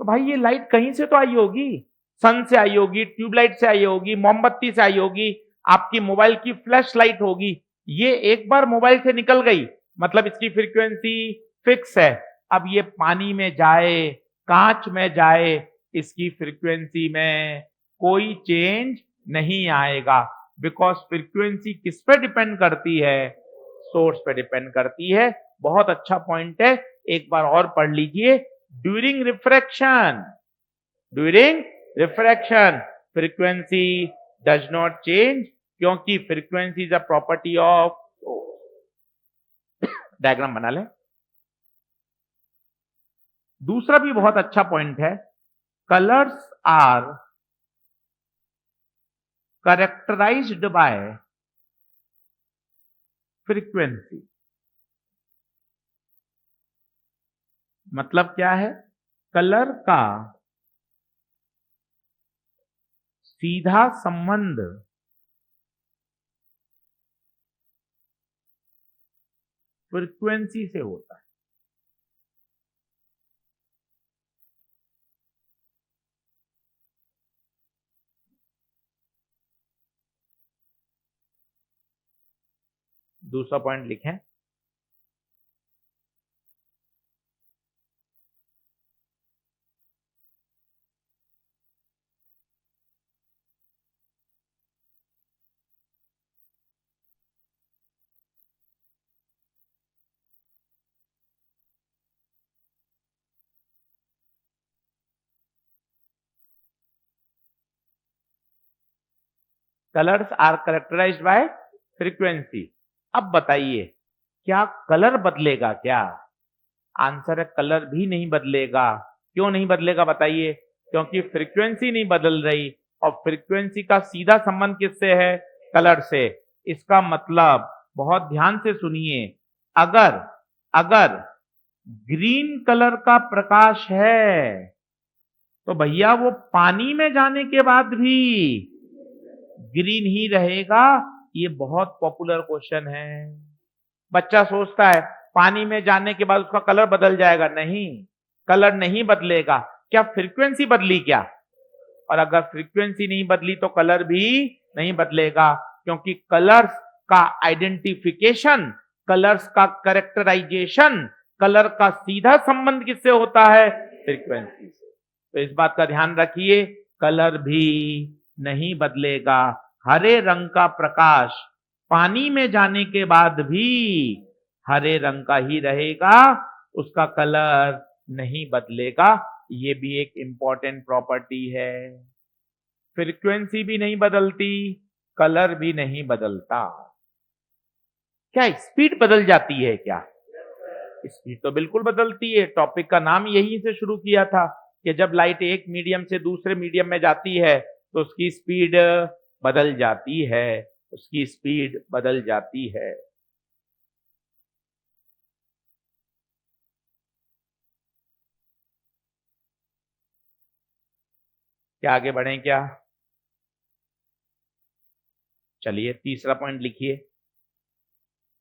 तो भाई ये लाइट कहीं से तो आई होगी, सन से आई होगी, ट्यूबलाइट से आई होगी, मोमबत्ती से आई होगी, आपकी मोबाइल की फ्लैश लाइट होगी। ये एक बार मोबाइल से निकल गई मतलब इसकी फ्रीक्वेंसी फिक्स है। अब ये पानी में जाए, कांच में जाए, इसकी फ्रीक्वेंसी में कोई चेंज नहीं आएगा। बिकॉज फ्रीक्वेंसी किस पे डिपेंड करती है, सोर्स पे डिपेंड करती है। बहुत अच्छा पॉइंट है, एक बार और पढ़ लीजिए। During refraction frequency does not change, क्योंकि frequency is a property of. Diagram बना लें। दूसरा भी बहुत अच्छा पॉइंट है, colours are characterised by frequency. मतलब क्या है, कलर का सीधा संबंध फ्रीक्वेंसी से होता है। दूसरा पॉइंट लिखें, colours are characterised by frequency. अब बताइए क्या कलर बदलेगा क्या? आंसर है कलर भी नहीं बदलेगा। क्यों नहीं बदलेगा बताइए? क्योंकि फ्रीक्वेंसी नहीं बदल रही, और फ्रीक्वेंसी का सीधा संबंध किससे है, कलर से। इसका मतलब बहुत ध्यान से सुनिए, अगर अगर ग्रीन कलर का प्रकाश है तो भैया वो पानी में जाने के बाद भी ग्रीन ही रहेगा। ये बहुत पॉपुलर क्वेश्चन है। बच्चा सोचता है पानी में जाने के बाद उसका कलर बदल जाएगा। नहीं, कलर नहीं बदलेगा। क्या फ्रीक्वेंसी बदली क्या? और अगर फ्रीक्वेंसी नहीं बदली तो कलर भी नहीं बदलेगा, क्योंकि कलर्स का आइडेंटिफिकेशन, कलर्स का कैरेक्टराइजेशन, कलर का सीधा संबंध किससे होता है, फ्रीक्वेंसी से। तो इस बात का ध्यान रखिए, कलर भी नहीं बदलेगा। हरे रंग का प्रकाश पानी में जाने के बाद भी हरे रंग का ही रहेगा, उसका कलर नहीं बदलेगा। ये भी एक इंपॉर्टेंट प्रॉपर्टी है। फ्रीक्वेंसी भी नहीं बदलती, कलर भी नहीं बदलता। क्या स्पीड बदल जाती है क्या? स्पीड तो बिल्कुल बदलती है, टॉपिक का नाम यहीं से शुरू किया था कि जब लाइट एक मीडियम से दूसरे मीडियम में जाती है तो उसकी स्पीड बदल जाती है, उसकी स्पीड बदल जाती है। क्या आगे बढ़ें क्या? चलिए तीसरा पॉइंट लिखिए।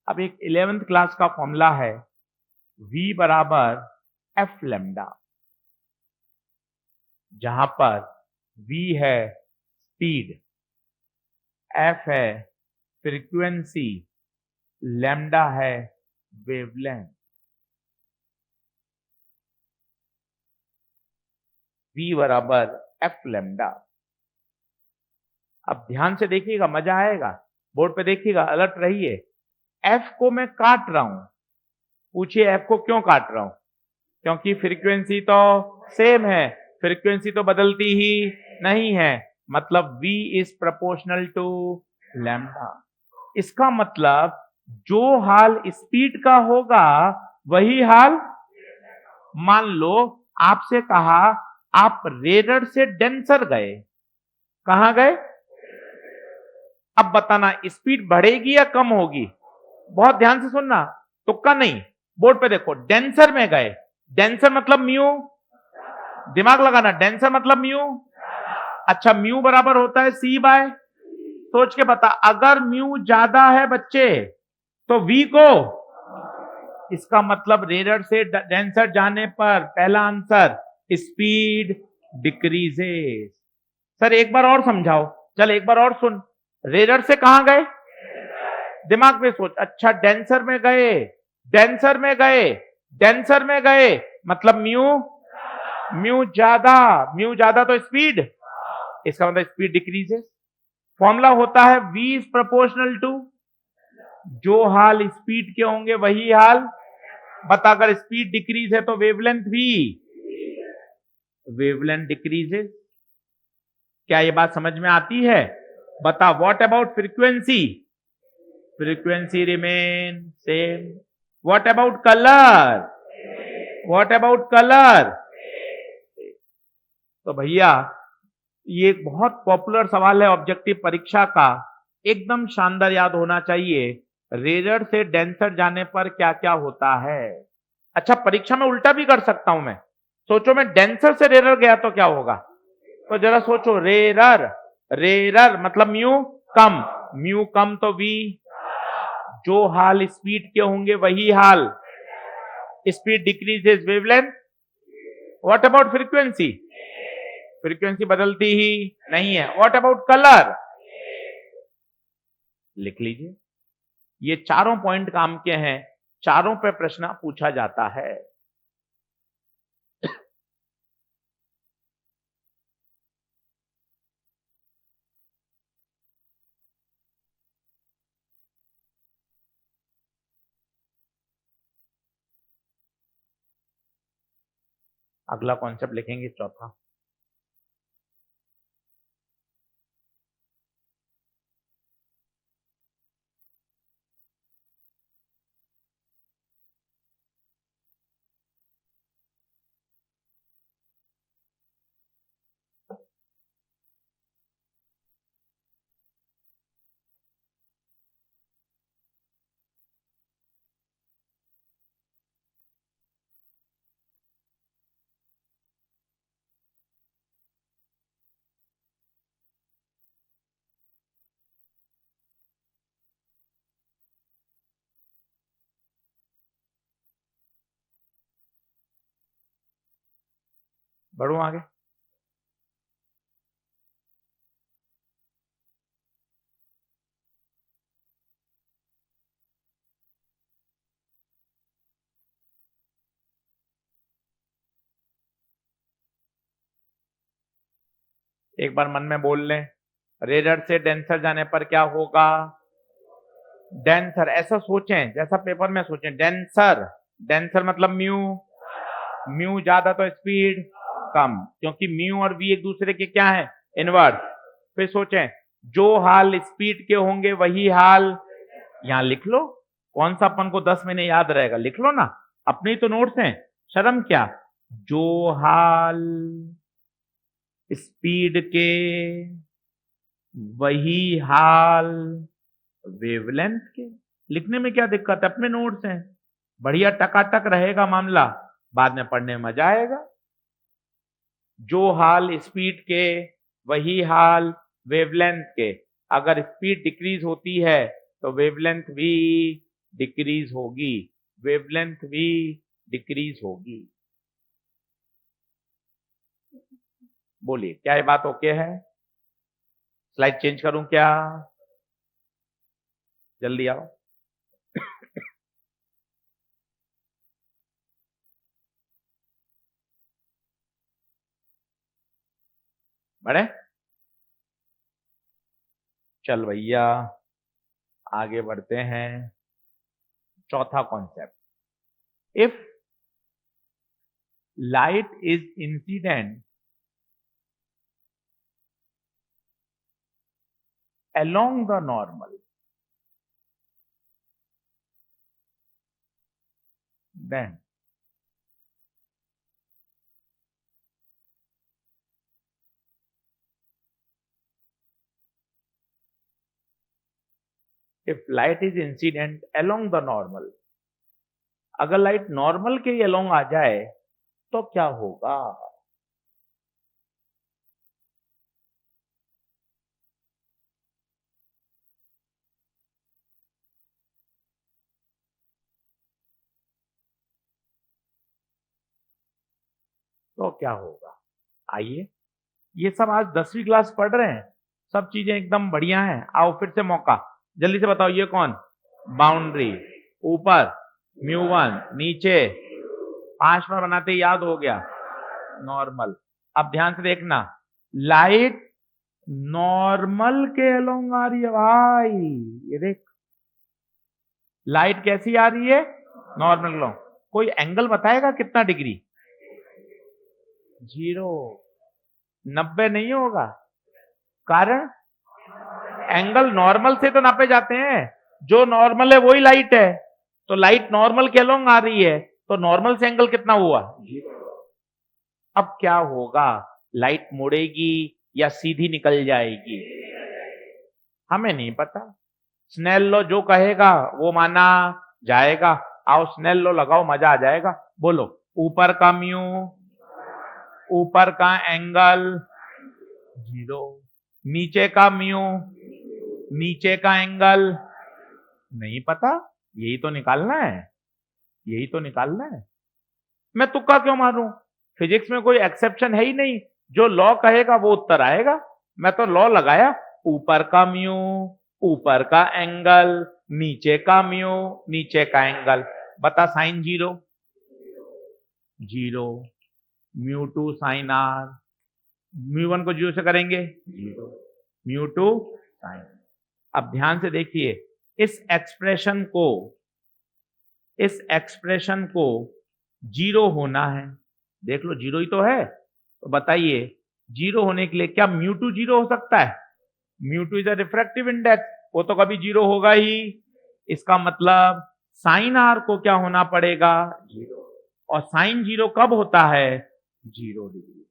अब एक 11th क्लास का फॉर्मूला है v बराबर एफ लेमडा, जहां पर v है स्पीड, f है फ्रीक्वेंसी, लैम्डा है वेवलेंथ। v बराबर एफ लेमडा। अब ध्यान से देखिएगा, मजा आएगा, बोर्ड पे देखिएगा, अलर्ट रहिए। f को मैं काट रहा हूं, पूछिए f को क्यों काट रहा हूं? क्योंकि फ्रीक्वेंसी तो सेम है, फ्रीक्वेंसी तो बदलती ही नहीं है, मतलब v is proportional to lambda. इसका मतलब जो हाल स्पीड का होगा वही हाल, मान लो आपसे कहा आप रेरर से डेंसर गए, कहां गए? अब बताना स्पीड बढ़ेगी या कम होगी? बहुत ध्यान से सुनना, तुक्का नहीं, बोर्ड पे देखो। डेंसर में गए, डेंसर मतलब म्यू, दिमाग लगाना, डेंसर मतलब म्यू। अच्छा, म्यू बराबर होता है सी बाय, सोच के बता, अगर म्यू ज्यादा है बच्चे तो वी को, इसका मतलब रेरर से डेंसर जाने पर पहला आंसर स्पीड डिक्रीजेस। सर एक बार और समझाओ, चल एक बार और सुन, रेरर से कहां गए? दिमाग में सोच। अच्छा, डेंसर में गए, डेंसर में गए, डेंसर में गए, मतलब म्यू, म्यू ज्यादा, म्यू ज्यादा तो स्पीड, इसका मतलब स्पीड डिक्रीजेस। फॉर्मूला होता है v इज प्रोपोर्शनल टू, जो हाल स्पीड के होंगे वही हाल, बता अगर स्पीड डिक्रीज है तो वेवलेंथ भी, वेवलेंथ डिक्रीजेस। क्या ये बात समझ में आती है? बता what about frequency? Frequency remain same. What about colour? What about colour? तो भैया ये एक बहुत पॉपुलर सवाल है ऑब्जेक्टिव परीक्षा का, एकदम शानदार याद होना चाहिए। रेरर से डेंसर जाने पर क्या क्या होता है? अच्छा, परीक्षा में उल्टा भी कर सकता हूं मैं, सोचो मैं डेंसर से रेरर गया तो क्या होगा? तो जरा सोचो, रेरर, रेरर मतलब म्यू कम, म्यू कम तो वी, जो हाल स्पीड के होंगे वही हाल, speed decreases wavelength. What about frequency? Frequency बदलती ही नहीं है। What about colour? लिख लीजिए, ये चारों पॉइंट काम के हैं, चारों पे प्रश्न पूछा जाता है। अगला कॉन्सेप्ट लिखेंगे चौथा। बढ़ू आगे। एक बार मन में बोल लें, रेरर से डेंसर जाने पर क्या होगा? डेंसर, ऐसा सोचें जैसा पेपर में सोचें, डेंसर, डेंसर मतलब म्यू, म्यू ज्यादा तो स्पीड कम, क्योंकि म्यू और वी एक दूसरे के क्या है? इनवर्स। फिर सोचें जो हाल स्पीड के होंगे वही हाल, यहां लिख लो, कौन सा अपन को 10 महीने याद रहेगा, लिख लो ना, अपने तो नोट्स हैं, शर्म क्या। जो हाल स्पीड के वही हाल वेवलेंथ के। लिखने में क्या दिक्कत है, अपने नोट्स हैं, बढ़िया टकाटक रहेगा मामला, बाद में पढ़ने में मजा आएगा। जो हाल स्पीड के वही हाल वेवलेंथ के। अगर स्पीड डिक्रीज होती है तो वेवलेंथ भी डिक्रीज होगी, वेवलेंथ भी डिक्रीज होगी। बोलिए, क्या ये बात ओके है? स्लाइड चेंज करूं क्या? जल्दी आओ। बढ़े, चल भैया आगे बढ़ते हैं। चौथा concept, if light is incident along the normal, then if light is incident along the normal, अगर लाइट नॉर्मल के along आ जाए तो क्या होगा? तो क्या होगा? आइए, ये सब आज 10वीं क्लास पढ़ रहे हैं, सब चीजें एकदम बढ़िया हैं। आओ फिर से मौका, जल्दी से बताओ, ये कौन? बाउंड्री, ऊपर म्यू1, नीचे 5 बार बनाते ही याद हो गया, नॉर्मल। अब ध्यान से देखना, लाइट नॉर्मल के अलोंग आ रही है भाई, ये देख लाइट कैसी आ रही है, नॉर्मल अलोंग। कोई एंगल बताएगा कितना डिग्री? 0, 90 नहीं होगा। कारण एंगल नॉर्मल से तो नापे जाते हैं, जो नॉर्मल है वही लाइट है, तो लाइट नॉर्मल के अलोंग आ रही है, तो नॉर्मल से एंगल कितना हुआ? 0। अब क्या होगा, लाइट मुड़ेगी या सीधी निकल जाएगी? हमें नहीं पता, स्नेल लॉ जो कहेगा वो माना जाएगा। आओ स्नेल लॉ लगाओ, मजा आ जाएगा। बोलो, ऊपर का म्यू, ऊपर का एंगल 0, नीचे का म्यू, नीचे का एंगल नहीं पता, यही तो निकालना है, यही तो निकालना है। मैं तुक्का क्यों मारूं? फिजिक्स में कोई एक्सेप्शन है ही नहीं, जो लॉ कहेगा वो उत्तर आएगा। मैं तो लॉ लगाया, ऊपर का म्यू, ऊपर का एंगल, नीचे का म्यू, नीचे का एंगल। बता साइन 0, 0, म्यू2 साइन आर, म्यू1 को 0 से करेंगे 0, म्यू2 साइन। अब ध्यान से देखिए, इस एक्सप्रेशन को 0 होना है, देख लो 0 ही तो है, तो बताइए 0 होने के लिए क्या म्यू2 0 हो सकता है? म्यू2 इज अ रिफ्रैक्टिव इंडेक्स, वो तो कभी 0 होगा ही। इसका मतलब साइन आर को क्या होना पड़ेगा? 0। और साइन 0 कब होता है? 0 डिग्री।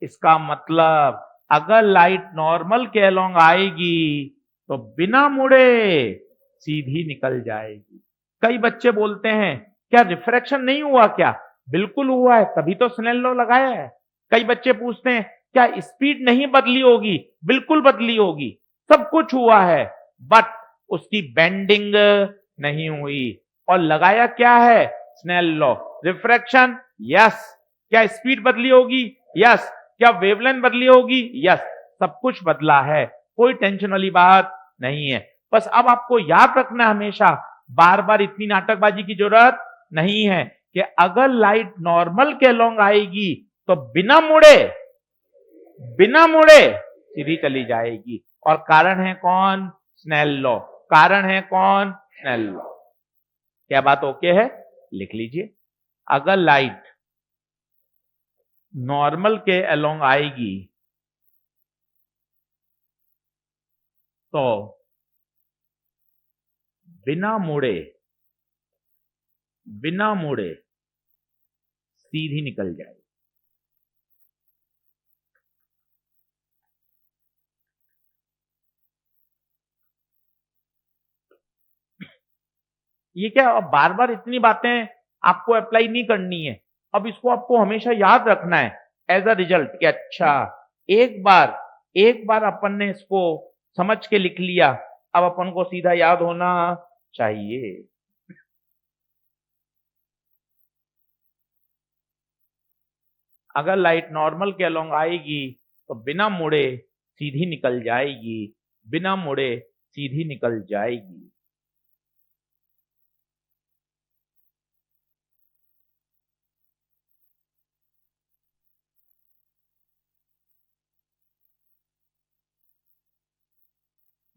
इसका मतलब अगर लाइट नॉर्मल के अलोंग आएगी तो बिना मुड़े सीधी निकल जाएगी। कई बच्चे बोलते हैं क्या रिफ्रैक्शन नहीं हुआ क्या? बिल्कुल हुआ है, तभी तो स्नेल लॉ लगाया है। कई बच्चे पूछते हैं क्या स्पीड नहीं बदली होगी? बिल्कुल बदली होगी, सब कुछ हुआ है, बट उसकी बेंडिंग नहीं हुई। और लगाया क्या है? Snell law. Refraction, yes. क्या स्पीड बदली होगी? यस। क्या वेवलेंथ बदली होगी? यस। सब कुछ बदला है, कोई टेंशन वाली बात नहीं है। बस अब आपको याद रखना हमेशा, बार बार इतनी नाटकबाजी की जरूरत नहीं है, कि अगर लाइट नॉर्मल के अलोंग आएगी तो बिना मुड़े सीधी चली जाएगी। और कारण है कौन? Snell law. कारण है कौन? Snell law. क्या बात ओके है? लिख लीजिए, अगर लाइट नॉर्मल के अलोंग आएगी तो बिना मुड़े बिना मुड़े सीधी निकल जाए। ये क्या, अब बार बार इतनी बातें आपको अप्लाई नहीं करनी है। अब इसको आपको हमेशा याद रखना है एज अ रिजल्ट कि अच्छा, एक बार अपन ने इसको समझ के लिख लिया, अब अपन को सीधा याद होना चाहिए। अगर लाइट नॉर्मल के अलोंग आएगी तो बिना मुड़े सीधी निकल जाएगी, बिना मुड़े सीधी निकल जाएगी।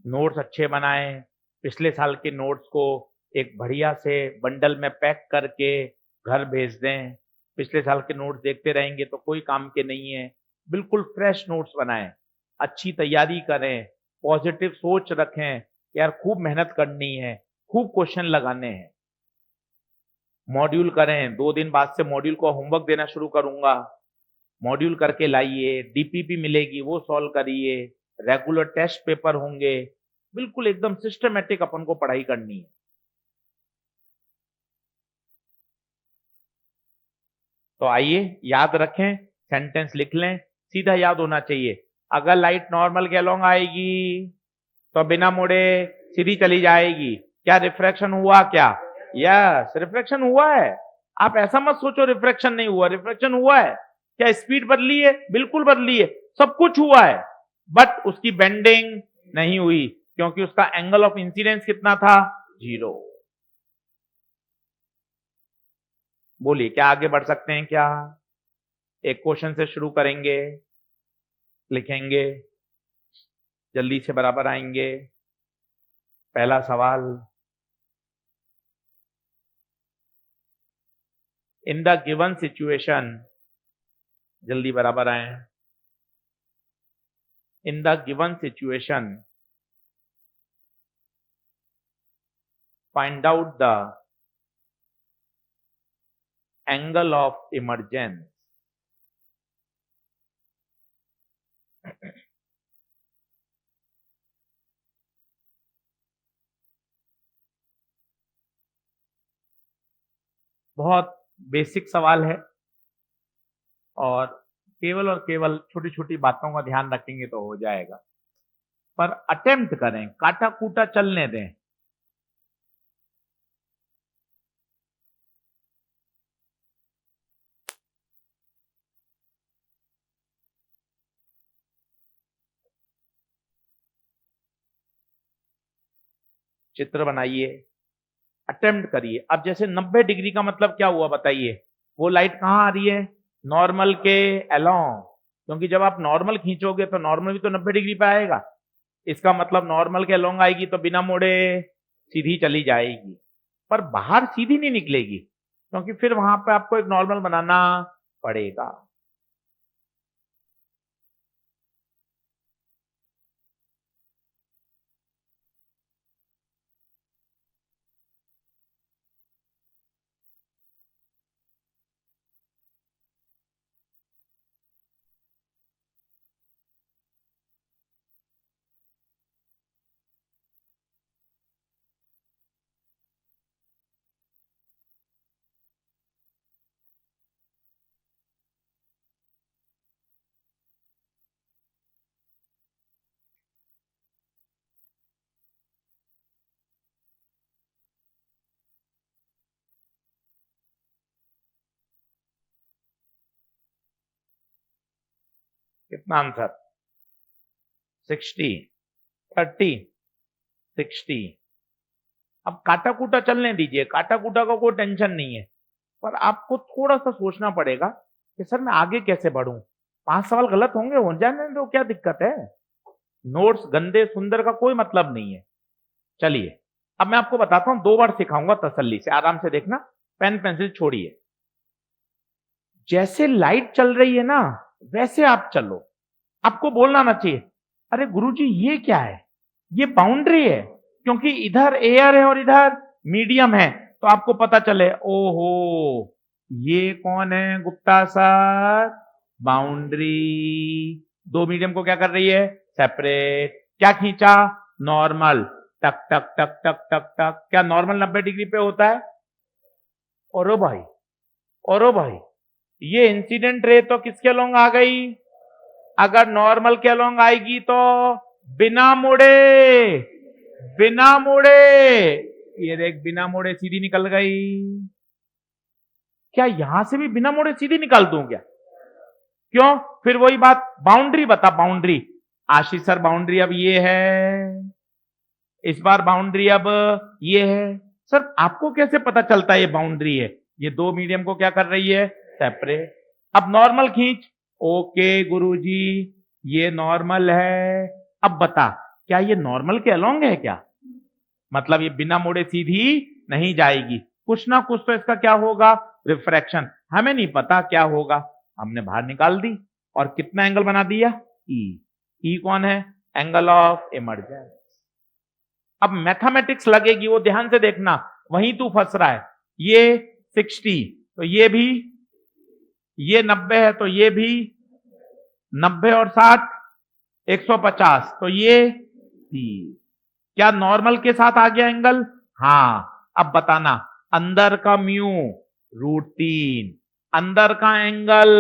नोट्स अच्छे बनाएं, पिछले साल के नोट्स को एक बढ़िया से बंडल में पैक करके घर भेज दें। पिछले साल के नोट्स देखते रहेंगे तो कोई काम के नहीं है। बिल्कुल फ्रेश नोट्स बनाएं, अच्छी तैयारी करें, पॉजिटिव सोच रखें, यार खूब मेहनत करनी है, खूब क्वेश्चन लगाने हैं। मॉड्यूल करें, 2 दिन बाद से मॉड्यूल को होमवर्क देना शुरू करूंगा। मॉड्यूल करके लाइए, डीपीपी मिलेगी वो सॉल्व करिए, रेगुलर टेस्ट पेपर होंगे। बिल्कुल एकदम सिस्टमेटिक अपन को पढ़ाई करनी है। तो आइए याद रखें, सेंटेंस लिख लें, सीधा याद होना चाहिए। अगर लाइट नॉर्मल के अलोंग आएगी तो बिना मुड़े सीधी चली जाएगी। क्या रिफ्रैक्शन हुआ क्या? यस, रिफ्रैक्शन हुआ है। आप ऐसा मत सोचो रिफ्रैक्शन नहीं हुआ, रिफ्रैक्शन हुआ है। क्या स्पीड बदली है? बिल्कुल बदली है, सब कुछ हुआ है, बट उसकी बेंडिंग नहीं हुई क्योंकि उसका एंगल ऑफ इंसिडेंस कितना था? 0। बोलिए, क्या आगे बढ़ सकते हैं क्या? एक क्वेश्चन से शुरू करेंगे, लिखेंगे, जल्दी से बराबर आएंगे। पहला सवाल, इन द गिवन सिचुएशन, जल्दी बराबर आए। In the given situation find out the angle of emergence. बहुत बेसिक सवाल है और केवल छोटी छोटी बातों का ध्यान रखेंगे तो हो जाएगा, पर अटेम्प्ट करें, काटा कूटा चलने दें। चित्र बनाइए, अटेम्प्ट करिए। अब जैसे 90 डिग्री का मतलब क्या हुआ बताइए? वो लाइट कहाँ आ रही है? नॉर्मल के अलोंग, क्योंकि जब आप नॉर्मल खींचोगे तो नॉर्मल भी तो 90 डिग्री पे आएगा। इसका मतलब नॉर्मल के अलोंग आएगी तो बिना मुड़े सीधी चली जाएगी, पर बाहर सीधी नहीं निकलेगी क्योंकि फिर वहां पे आपको एक नॉर्मल बनाना पड़ेगा। कितना आंसर? 60, 30, 60। अब काटा कूटा चलने दीजिए, काटा कूटा का कोई टेंशन नहीं है, पर आपको थोड़ा सा सोचना पड़ेगा कि सर मैं आगे कैसे बढ़ूं। 5 सवाल गलत होंगे, हो जाने दो, क्या दिक्कत है? नोट्स गंदे सुंदर का कोई मतलब नहीं है। चलिए, अब मैं आपको बताता हूं, 2 बार सिखाऊंगा, तसल्ली से आराम से देखना, पेन पेंसिल छोड़िए। जैसे लाइट चल रही है ना, वैसे आप चलो। आपको बोलना ना चाहिए अरे गुरुजी ये क्या है, ये बाउंड्री है, क्योंकि इधर एयर है और इधर मीडियम है, तो आपको पता चले ओहो ये कौन है गुप्ता सर, बाउंड्री। दो मीडियम को क्या कर रही है, सेपरेट। क्या खींचा, नॉर्मल। टक टक टक टक टक टक। क्या नॉर्मल 90 डिग्री पे होता है? और ओ भाई, और ओ भाई, ये इंसिडेंट रे तो किसके अलोंग आ गई? अगर नॉर्मल के अलोंग आएगी तो बिना मुड़े, बिना मुड़े, ये देख बिना मुड़े सीधी निकल गई। क्या यहां से भी बिना मुड़े सीधी निकाल दूं क्या? क्यों? फिर वही बात, बाउंड्री बता, बाउंड्री। आशीष सर बाउंड्री अब ये है, इस बार बाउंड्री अब ये है। सर आपको कैसे पता चलता है ये बाउंड्री है? ये दो मीडियम को क्या कर रही है, सेपरेट। अब नॉर्मल खींच। ओके गुरुजी, ये नॉर्मल है। अब बता, क्या ये नॉर्मल के अलोंग है क्या? मतलब ये बिना मुड़े सीधी नहीं जाएगी, कुछ ना कुछ तो इसका क्या होगा, रिफ्रैक्शन। हमें नहीं पता क्या होगा, हमने बाहर निकाल दी। और कितना एंगल बना दिया, ई। ई कौन है, एंगल ऑफ इमर्जेंस। अब मैथमेटिक्स लगेगी, वो ध्यान से देखना, वहीं तू फंस रहा है। ये 60 तो ये भी, ये 90 है तो ये भी 90 और 60 150 तो ये 30। क्या नॉर्मल के साथ आ गया एंगल? हाँ। अब बताना, अंदर का म्यू √3, अंदर का एंगल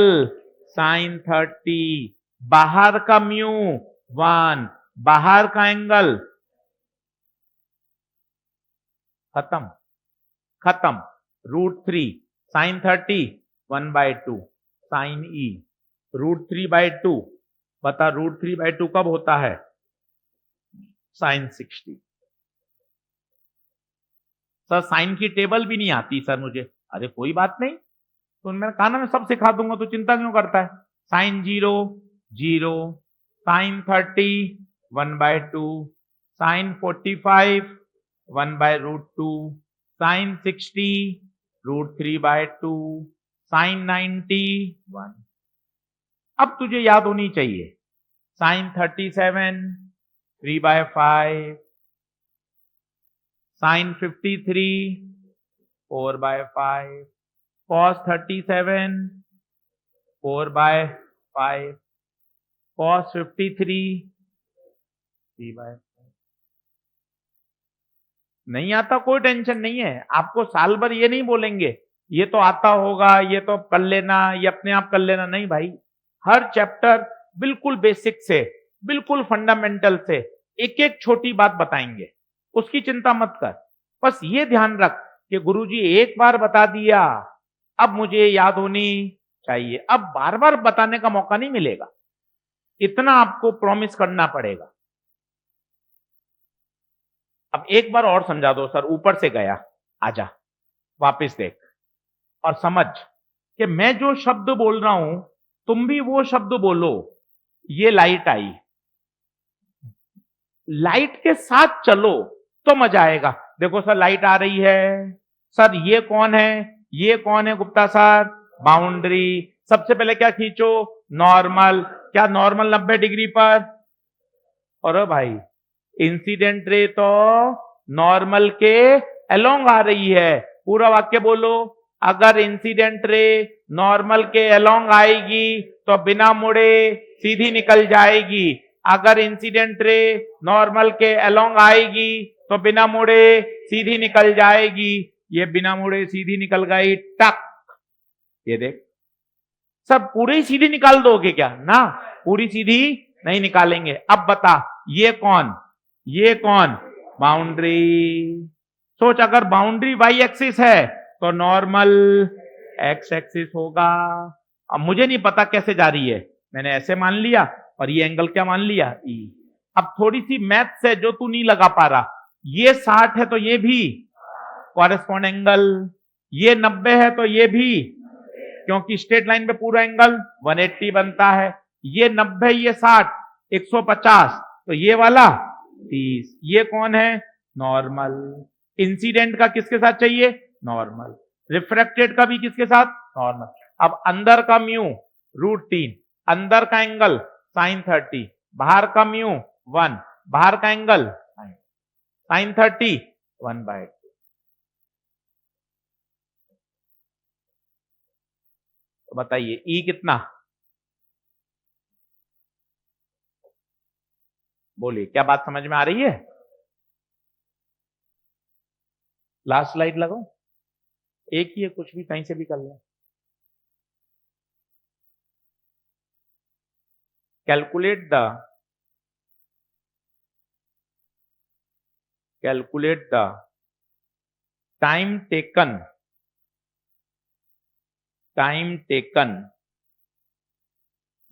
sin 30, बाहर का म्यू 1, बाहर का एंगल खत्म, खत्म। √3 sin 30 1/2 sin e, √3/2। बता √3/2 कब होता है, sin 60। सर साइन की टेबल भी नहीं आती सर मुझे। अरे कोई बात नहीं, तो मैंने कहा ना मैं सब सिखा दूंगा, तो चिंता क्यों करता है। sin 0 0, sin 30 1/2, sin 45 1/√2, sin 60 √3/2, sin 90 1। अब तुझे याद होनी चाहिए, sin 37 3/5, sin 53 4/5, cos 37 4/5, cos 53 3/5। नहीं आता कोई टेंशन नहीं है, आपको साल भर ये नहीं बोलेंगे ये तो आता होगा, ये तो कर लेना, ये अपने आप कर लेना। नहीं भाई, हर चैप्टर बिल्कुल बेसिक से, बिल्कुल फंडामेंटल से एक एक छोटी बात बताएंगे, उसकी चिंता मत कर। बस ये ध्यान रख कि गुरुजी एक बार बता दिया, अब मुझे याद होनी चाहिए, अब बार बार बताने का मौका नहीं मिलेगा, इतना आपको प्रॉमिस करना पड़ेगा। अब एक बार और समझा दो सर, ऊपर से गया, आजा वापस देख और समझ कि मैं जो शब्द बोल रहा हूं तुम भी वो शब्द बोलो। ये लाइट आई, लाइट के साथ चलो तो मजा आएगा। देखो सर लाइट आ रही है, सर ये कौन है, ये कौन है गुप्ता सर, बाउंड्री। सबसे पहले क्या खींचो, नॉर्मल। क्या नॉर्मल 90 डिग्री पर? और भाई इंसिडेंट रे तो नॉर्मल के अलोंग आ रही है। पूरा वाक्य बोलो, अगर इंसिडेंट रे नॉर्मल के अलोंग आएगी तो बिना मुड़े सीधी निकल जाएगी। अगर इंसिडेंट रे नॉर्मल के अलोंग आएगी तो बिना मुड़े सीधी निकल जाएगी। ये बिना मुड़े सीधी निकल गई, टक। ये देख, सब पूरी सीधी निकाल दोगे क्या? ना, पूरी सीधी नहीं निकालेंगे। अब बता, ये कौन, ये कौन, बाउंड्री। सोच, अगर बाउंड्री वाई एक्सिस है तो नॉर्मल एक्स एक्सिस होगा। अब मुझे नहीं पता कैसे जा रही है, मैंने ऐसे मान लिया और ये एंगल क्या मान लिया, ई। अब थोड़ी सी मैथ्स है जो तू नहीं लगा पा रहा। ये 60 है तो ये भी कॉरेस्पॉन्ड एंगल, ये 90 है तो ये भी, क्योंकि स्ट्रेट लाइन पे पूरा एंगल 180 बनता है। ये 90, ये 60 150, तो ये वाला 30। ये कौन है, नॉर्मल। इंसिडेंट का किसके साथ चाहिए, नॉर्मल। रिफ्रैक्टेड का भी किसके साथ, नॉर्मल। अब अंदर का म्यू √3, अंदर का एंगल sin 30, बाहर का म्यू 1, बाहर का एंगल sin 30 1/2। तो बताइए ई कितना, बोलिए क्या बात समझ में आ रही है? लास्ट स्लाइड लगाओ, एक ही है, कुछ भी कहीं से भी कर लो। Calculate the time taken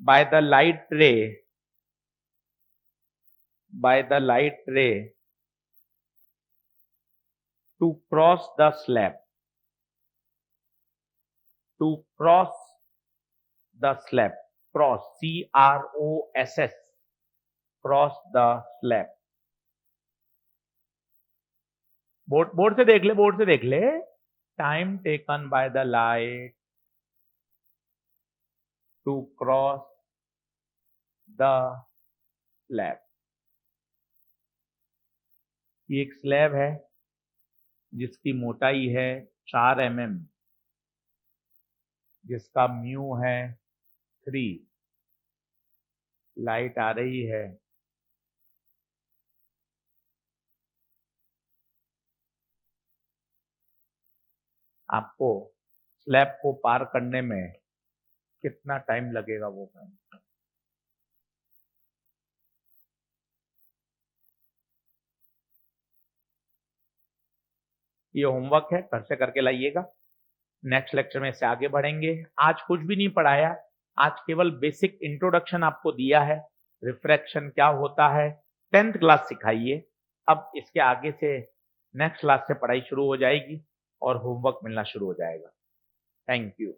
by the light ray to cross the slab, cross CROSS, cross the slab। Board से देख ले, time taken by the light to cross the slab. ये एक स्लैब है जिसकी मोटाई है 4 mm, जिसका म्यू है 3, लाइट आ रही है, आपको स्लैब को पार करने में कितना टाइम लगेगा वो कहना। ये होमवर्क है, घर से करके लाइएगा। नेक्स्ट लेक्चर में इससे आगे बढ़ेंगे। आज कुछ भी नहीं पढ़ाया, आज केवल बेसिक इंट्रोडक्शन आपको दिया है, रिफ्रैक्शन क्या होता है 10th क्लास सिखाइए। अब इसके आगे से नेक्स्ट क्लास से पढ़ाई शुरू हो जाएगी और होमवर्क मिलना शुरू हो जाएगा। Thank you.